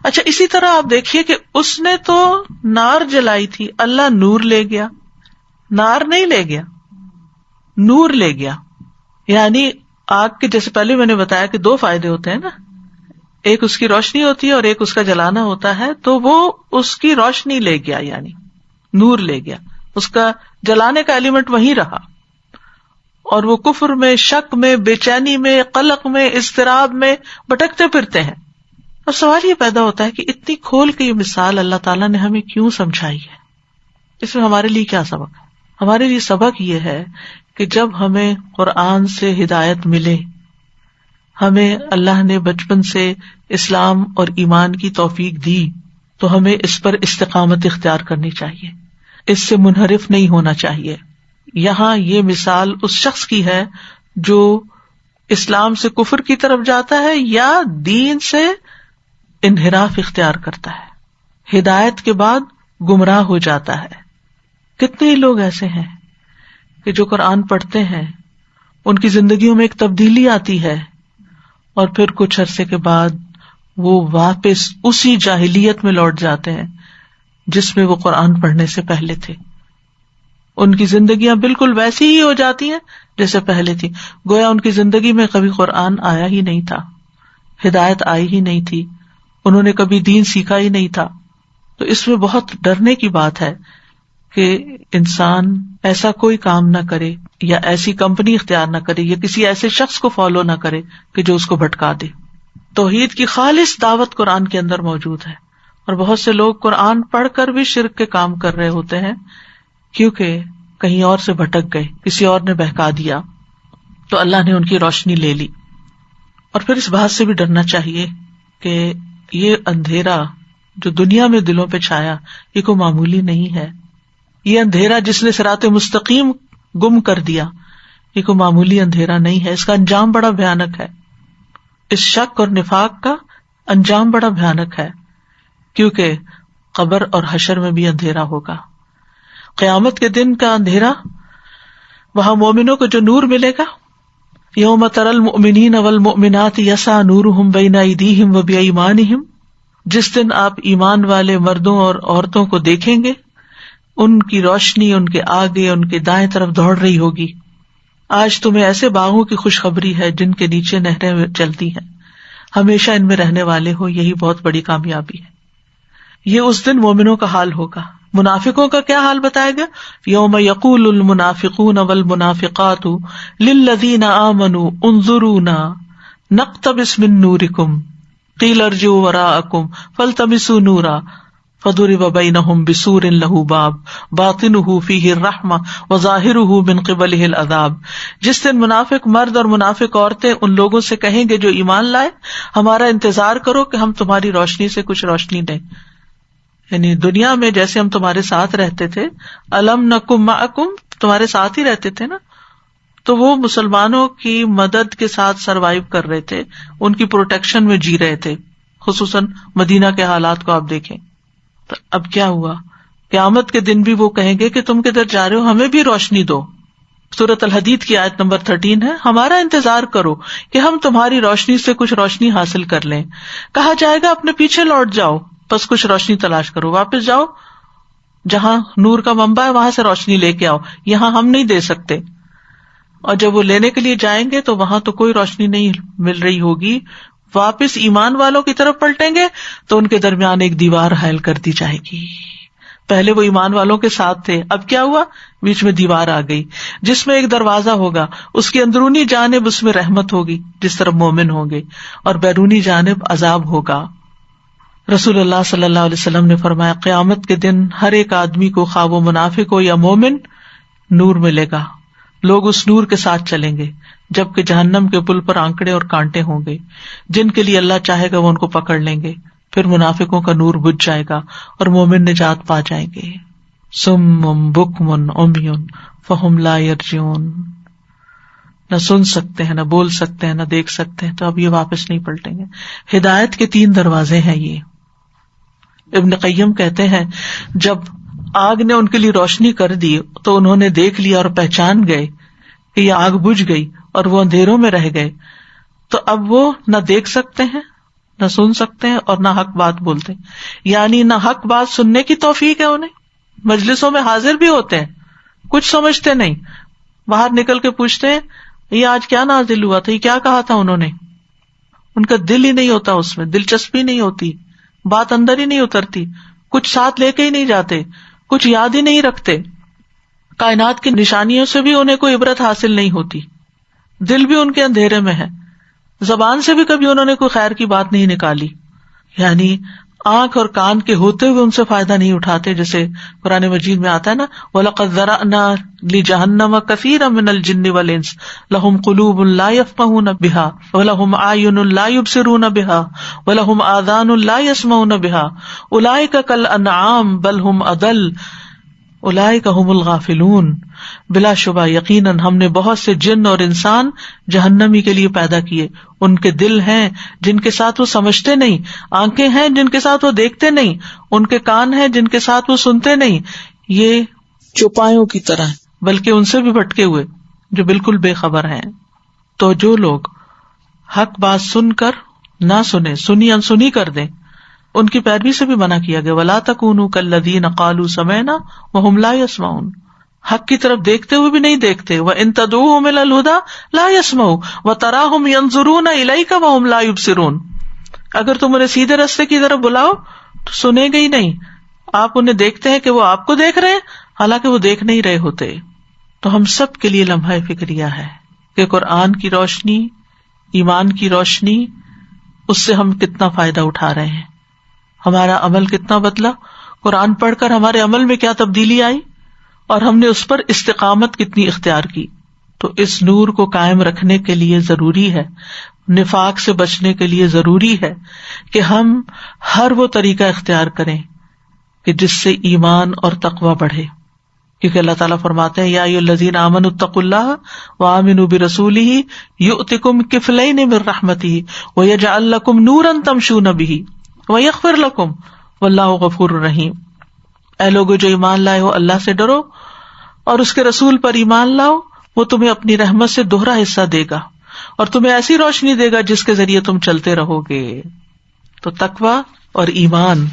اچھا، اسی طرح آپ دیکھیے کہ اس نے تو نار جلائی تھی، اللہ نور لے گیا. نار نہیں لے گیا، نور لے گیا. یعنی آگ کے جیسے پہلے میں نے بتایا کہ دو فائدے ہوتے ہیں نا، ایک اس کی روشنی ہوتی ہے اور ایک اس کا جلانا ہوتا ہے. تو وہ اس کی روشنی لے گیا، یعنی نور لے گیا. اس کا جلانے کا ایلیمنٹ وہیں رہا، اور وہ کفر میں، شک میں، بے چینی میں، قلق میں، اضطراب میں بھٹکتے پھرتے ہیں. اور سوال یہ پیدا ہوتا ہے کہ اتنی کھول کے یہ مثال اللہ تعالیٰ نے ہمیں کیوں سمجھائی ہے؟ اس میں ہمارے لیے کیا سبق ہے؟ ہمارے لیے سبق یہ ہے کہ جب ہمیں قرآن سے ہدایت ملے، ہمیں اللہ نے بچپن سے اسلام اور ایمان کی توفیق دی، تو ہمیں اس پر استقامت اختیار کرنی چاہیے، اس سے منحرف نہیں ہونا چاہیے. یہاں یہ مثال اس شخص کی ہے جو اسلام سے کفر کی طرف جاتا ہے یا دین سے انحراف اختیار کرتا ہے، ہدایت کے بعد گمراہ ہو جاتا ہے. کتنے لوگ ایسے ہیں کہ جو قرآن پڑھتے ہیں، ان کی زندگیوں میں ایک تبدیلی آتی ہے، اور پھر کچھ عرصے کے بعد وہ واپس اسی جاہلیت میں لوٹ جاتے ہیں جس میں وہ قرآن پڑھنے سے پہلے تھے. ان کی زندگیاں بالکل ویسی ہی ہو جاتی ہیں جیسے پہلے تھی، گویا ان کی زندگی میں کبھی قرآن آیا ہی نہیں تھا، ہدایت آئی ہی نہیں تھی، انہوں نے کبھی دین سیکھا ہی نہیں تھا. تو اس میں بہت ڈرنے کی بات ہے کہ انسان ایسا کوئی کام نہ کرے یا ایسی کمپنی اختیار نہ کرے یا کسی ایسے شخص کو فالو نہ کرے کہ جو اس کو بھٹکا دے. توحید کی خالص دعوت قرآن کے اندر موجود ہے، اور بہت سے لوگ قرآن پڑھ کر بھی شرک کے کام کر رہے ہوتے ہیں کیونکہ کہیں اور سے بھٹک گئے، کسی اور نے بہکا دیا، تو اللہ نے ان کی روشنی لے لی. اور پھر اس بات سے بھی ڈرنا چاہیے کہ یہ اندھیرا جو دنیا میں دلوں پہ چھایا، یہ کوئی معمولی نہیں ہے. یہ اندھیرا جس نے صراط مستقیم گم کر دیا، یہ کوئی معمولی اندھیرا نہیں ہے، اس کا انجام بڑا بھیانک ہے. اس شک اور نفاق کا انجام بڑا بھیانک ہے، کیونکہ قبر اور حشر میں بھی اندھیرا ہوگا. قیامت کے دن کا اندھیرا، وہاں مومنوں کو جو نور ملے گا، یوم تری المؤمنین والمؤمنات یسعی نورہم بین ایدیہم وبایمانہم، جس دن آپ ایمان والے مردوں اور عورتوں کو دیکھیں گے، ان کی روشنی ان کے آگے، ان کے دائیں طرف دوڑ رہی ہوگی. آج تمہیں ایسے باغوں کی خوشخبری ہے جن کے نیچے نہریں چلتی ہیں، ہمیشہ ان میں رہنے والے ہو، یہی بہت بڑی کامیابی ہے۔ یہ اس دن مومنوں کا حال ہوگا۔ منافقوں کا کیا حال بتایا گیا؟ یوم یقول المنافقون والمنافقات للذین آمنوا انظرونا نقتبس من نورکم قیل ارجعوا وراءکم فالتمسوا نورا فضرب بینہم بسور لہ باب باطنہ فیہ الرحمہ وظاہرہ من قبلہ العذاب۔ جس دن منافق مرد اور منافق عورتیں ان لوگوں سے کہیں گے جو ایمان لائے، ہمارا انتظار کرو کہ ہم تمہاری روشنی سے کچھ روشنی دیں۔ یعنی دنیا میں جیسے ہم تمہارے ساتھ رہتے تھے، الم نکم معکم، تمہارے ساتھ ہی رہتے تھے نا، تو وہ مسلمانوں کی مدد کے ساتھ سروائیو کر رہے تھے، ان کی پروٹیکشن میں جی رہے تھے۔ خصوصاً مدینہ کے حالات کو آپ دیکھیں۔ تو اب کیا ہوا؟ قیامت کے دن بھی وہ کہیں گے کہ تم کدھر جا رہے ہو، ہمیں بھی روشنی دو۔ سورۃ الحدید کی آیت نمبر 13 ہے، ہمارا انتظار کرو کہ ہم تمہاری روشنی سے کچھ روشنی حاصل کر لیں۔ کہا جائے گا اپنے پیچھے لوٹ جاؤ، بس کچھ روشنی تلاش کرو، واپس جاؤ جہاں نور کا منبع ہے، وہاں سے روشنی لے کے آؤ، یہاں ہم نہیں دے سکتے۔ اور جب وہ لینے کے لیے جائیں گے تو وہاں تو کوئی روشنی نہیں مل رہی ہوگی، واپس ایمان والوں کی طرف پلٹیں گے تو ان کے درمیان ایک دیوار حائل کر دی جائے گی۔ پہلے وہ ایمان والوں کے ساتھ تھے، اب کیا ہوا؟ بیچ میں دیوار آ گئی، جس میں ایک دروازہ ہوگا، اس کی اندرونی جانب اس میں رحمت ہوگی جس طرف مومن ہوں گے، اور بیرونی جانب عذاب ہوگا۔ رسول اللہ صلی اللہ علیہ وسلم نے فرمایا، قیامت کے دن ہر ایک آدمی کو، خواہ وہ منافق ہو یا مومن، نور ملے گا، لوگ اس نور کے ساتھ چلیں گے، جبکہ جہنم کے پل پر آنکڑے اور کانٹے ہوں گے، جن کے لیے اللہ چاہے گا وہ ان کو پکڑ لیں گے۔ پھر منافقوں کا نور بجھ جائے گا اور مومن نجات پا جائیں گے۔ صم بکم عمی فہم لا یرجعون، نہ سن سکتے ہیں، نہ بول سکتے ہیں، نہ دیکھ سکتے ہیں، تو اب یہ واپس نہیں پلٹیں گے۔ ہدایت کے 3 دروازے ہیں یہ۔ ابن قیم کہتے ہیں جب آگ نے ان کے لیے روشنی کر دی تو انہوں نے دیکھ لیا اور پہچان گئے کہ یہ آگ بجھ گئی اور وہ اندھیروں میں رہ گئے، تو اب وہ نہ دیکھ سکتے ہیں، نہ سن سکتے ہیں، اور نہ حق بات بولتے ہیں۔ یعنی نہ حق بات سننے کی توفیق ہے انہیں، مجلسوں میں حاضر بھی ہوتے ہیں، کچھ سمجھتے نہیں، باہر نکل کے پوچھتے ہیں یہ آج کیا نازل ہوا تھا، یہ کیا کہا تھا انہوں نے، ان کا دل ہی نہیں ہوتا، اس میں دلچسپی نہیں ہوتی، بات اندر ہی نہیں اترتی، کچھ ساتھ لے کے ہی نہیں جاتے، کچھ یاد ہی نہیں رکھتے، کائنات کی نشانیوں سے بھی انہیں کوئی عبرت حاصل نہیں ہوتی، دل بھی ان کے اندھیرے میں ہے، زبان سے بھی کبھی انہوں نے کوئی خیر کی بات نہیں نکالی، یعنی آنکھ اور کان کے ہوتے ہوئے ان سے فائدہ نہیں اٹھاتے، جیسے قرآن مجید میں آتا ہے نا، وَلَقَدْ ذَرَأْنَا لِجَهَنَّمَ كَثِيرًا مِنَ الْجِنِّ وَالْإِنسِ لَهُمْ قُلُوبٌ لَا يَفْقَهُونَ بِهَا وَلَهُمْ أَعْيُنٌ لَا يُبْصِرُونَ بِهَا وَلَهُمْ آذَانٌ لَا يَسْمَعُونَ بِهَا أُولَٰئِكَ كَالْأَنْعَامِ بَلْ هُمْ أَضَلُّ أُولَٰئِكَ هُمُ الْغَافِلُونَ۔ بلا شبہ یقیناً ہم نے بہت سے جن اور انسان جہنمی کے لیے پیدا کیے، ان کے دل ہیں جن کے ساتھ وہ سمجھتے نہیں، آنکھیں ہیں جن کے ساتھ وہ دیکھتے نہیں، ان کے کان ہیں جن کے ساتھ وہ سنتے نہیں، یہ چوپایوں کی طرح ہیں، بلکہ ان سے بھی بھٹکے ہوئے جو بالکل بے خبر ہیں۔ تو جو لوگ حق بات سن کر نہ سنیں، سنی انسنی کر دیں، ان کی پیروی سے بھی منع کیا گیا، وَلَا تَكُونُوا كَالَّذِينَ قَالُوا سَمِعْنَا وَهُمْ لَا يَسْمَعُونَ، حق کی طرف دیکھتے ہوئے بھی نہیں دیکھتے، وَإِن تَدْعُوهُمْ إِلَى الْهُدَىٰ لَا يَسْمَعُوا وَتَرَاهُمْ يَنظُرُونَ إِلَيْكَ وَهُمْ لَا يُبْصِرُونَ، اگر تم انہیں سیدھے راستے کی طرف بلاؤ تو سنیں گے ہی نہیں، آپ انہیں دیکھتے ہیں کہ وہ آپ کو دیکھ رہے ہیں، حالانکہ وہ دیکھ نہیں رہے ہوتے۔ تو ہم سب کے لیے لمحہ فکریہ ہے کہ قرآن کی روشنی، ایمان کی روشنی، اس سے ہم کتنا فائدہ اٹھا رہے ہیں، ہمارا عمل کتنا بدلا، قرآن پڑھ کر ہمارے عمل میں کیا تبدیلی آئی، اور ہم نے اس پر استقامت کتنی اختیار کی۔ تو اس نور کو قائم رکھنے کے لیے ضروری ہے، نفاق سے بچنے کے لیے ضروری ہے کہ ہم ہر وہ طریقہ اختیار کریں کہ جس سے ایمان اور تقوی بڑھے، کیونکہ اللہ تعالیٰ فرماتے ہیں یا ایھا الذین آمنوا اتقوا اللہ وآمنوا برسولہ یؤتکم کفلین من رحمتہ ویجعل لکم نورا تمشون بہ ویغفر لکم واللہ غفور رحیم۔ اے لوگو جو ایمان لائے ہو، اللہ سے ڈرو اور اس کے رسول پر ایمان لاؤ، وہ تمہیں اپنی رحمت سے دوہرا حصہ دے گا اور تمہیں ایسی روشنی دے گا جس کے ذریعے تم چلتے رہو گے۔ تو تقوی اور ایمان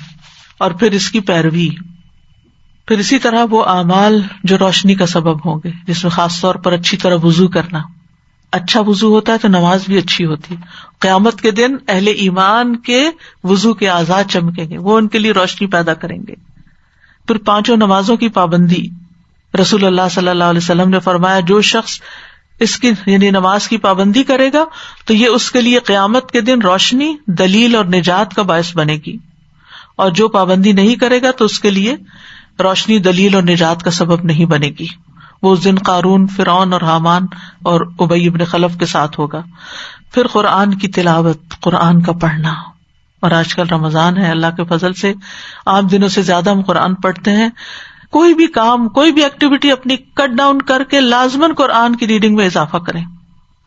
اور پھر اس کی پیروی، پھر اسی طرح وہ اعمال جو روشنی کا سبب ہوں گے، جس میں خاص طور پر اچھی طرح وضو کرنا. اچھا وضو ہوتا ہے تو نماز بھی اچھی ہوتی ہے. قیامت کے دن اہل ایمان کے وضو کے اعضاء چمکیں گے، وہ ان کے لیے روشنی پیدا کریں گے. پھر 5 نمازوں کی پابندی. رسول اللہ صلی اللہ علیہ وسلم نے فرمایا جو شخص اس کی یعنی نماز کی پابندی کرے گا تو یہ اس کے لیے قیامت کے دن روشنی، دلیل اور نجات کا باعث بنے گی، اور جو پابندی نہیں کرے گا تو اس کے لیے روشنی، دلیل اور نجات کا سبب نہیں بنے گی. وہ اس دن قارون، فرعون اور حامان اور ابی بن خلف کے ساتھ ہوگا. پھر قرآن کی تلاوت، قرآن کا پڑھنا. اور آج کل رمضان ہے، اللہ کے فضل سے عام دنوں سے زیادہ ہم قرآن پڑھتے ہیں. کوئی بھی کام، کوئی بھی ایکٹیویٹی اپنی کٹ ڈاؤن کر کے لازماً قرآن کی ریڈنگ میں اضافہ کریں.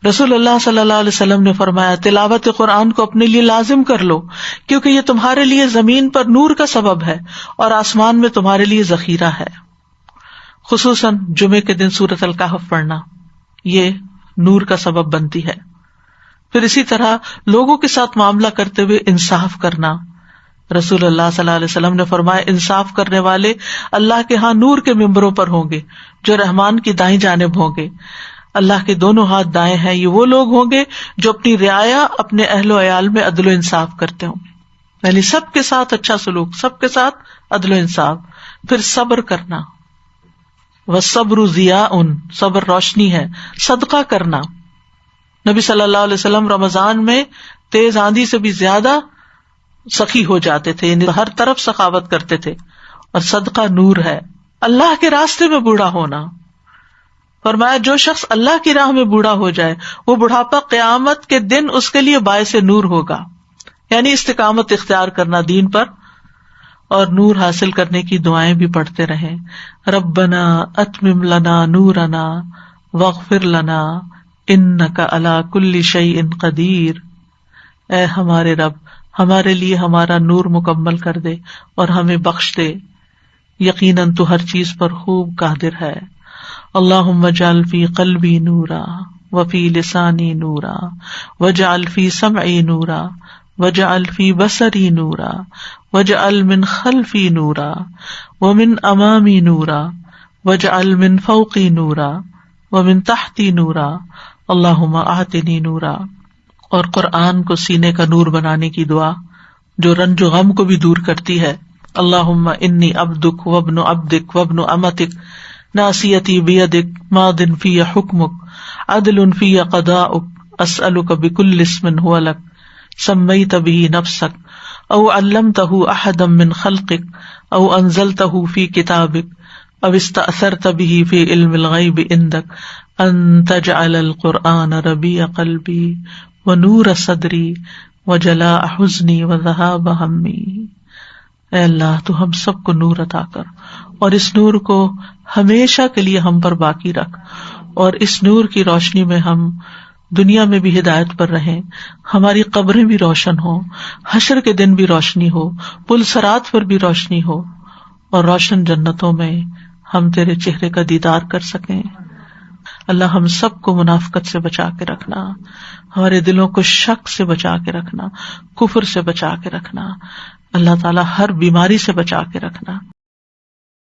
رسول اللہ صلی اللہ علیہ وسلم نے فرمایا تلاوت قرآن کو اپنے لیے لازم کر لو، کیونکہ یہ تمہارے لیے زمین پر نور کا سبب ہے اور آسمان میں تمہارے لیے ذخیرہ ہے. خصوصاً جمعے کے دن سورۃ الکہف پڑھنا یہ نور کا سبب بنتی ہے. پھر اسی طرح لوگوں کے ساتھ معاملہ کرتے ہوئے انصاف کرنا. رسول اللہ صلی اللہ علیہ وسلم نے فرمایا انصاف کرنے والے اللہ کے ہاں نور کے ممبروں پر ہوں گے جو رحمان کی دائیں جانب ہوں گے. اللہ کے دونوں ہاتھ دائیں ہیں. یہ وہ لوگ ہوں گے جو اپنی رعایا، اپنے اہل و عیال میں عدل و انصاف کرتے ہوں گے، یعنی سب کے ساتھ اچھا سلوک، سب کے ساتھ عدل و انصاف. پھر صبر کرنا. والصبر ضیاء، صبر روشنی ہے. صدقہ کرنا. نبی صلی اللہ علیہ وسلم رمضان میں تیز آندھی سے بھی زیادہ سخی ہو جاتے تھے، یعنی ہر طرف سخاوت کرتے تھے. اور صدقہ نور ہے. اللہ کے راستے میں بوڑھا ہونا. فرمایا جو شخص اللہ کی راہ میں بوڑھا ہو جائے وہ بڑھاپا قیامت کے دن اس کے لیے باعث نور ہوگا. یعنی استقامت اختیار کرنا دین پر اور نور حاصل کرنے کی دعائیں بھی پڑھتے رہیں. ربنا اتمم لنا نورنا واغفر لنا انک علی کل شیء قدیر. اے ہمارے رب، ہمارے لیے ہمارا نور مکمل کر دے اور ہمیں بخش دے، یقیناً تو ہر چیز پر خوب قادر ہے. اللہم اجعل فی قلبی نورا وفی لسانی نورا واجعل فی سمعی نورا واجعل فی بصری نورا واجعل من خلفی نورا ومن امامی نورا واجعل من فوقی نورا ومن تحتی نورا اللہم اعطنی نورا. اور قرآن کو سینے کا نور بنانے کی دعا جو رنج و غم کو بھی دور کرتی ہے. اللہم انی عبدک وابن عبدک وابن امتک ناصیتی بیدک ماض فی حکمک عدل فی قضاؤک اسألک بکل اسم ہوا لک سمیت بہ نفسک او علمتہ احدا من خلقک او انزلتہ فی کتابک او استأثرت بہ فی علم الغیب عندک ان تجعل القرآن ربیع قلبی ونور صدری وجلاء حزنی وذہاب ہمی. اے اللہ تو ہم سب کو نور عطا کر اور اس نور کو ہمیشہ کے لیے ہم پر باقی رکھ، اور اس نور کی روشنی میں ہم دنیا میں بھی ہدایت پر رہیں، ہماری قبریں بھی روشن ہوں، حشر کے دن بھی روشنی ہو، پل صراط پر بھی روشنی ہو، اور روشن جنتوں میں ہم تیرے چہرے کا دیدار کر سکیں. اللہ ہم سب کو منافقت سے بچا کے رکھنا، ہمارے دلوں کو شک سے بچا کے رکھنا، کفر سے بچا کے رکھنا، اللہ تعالیٰ ہر بیماری سے بچا کے رکھنا.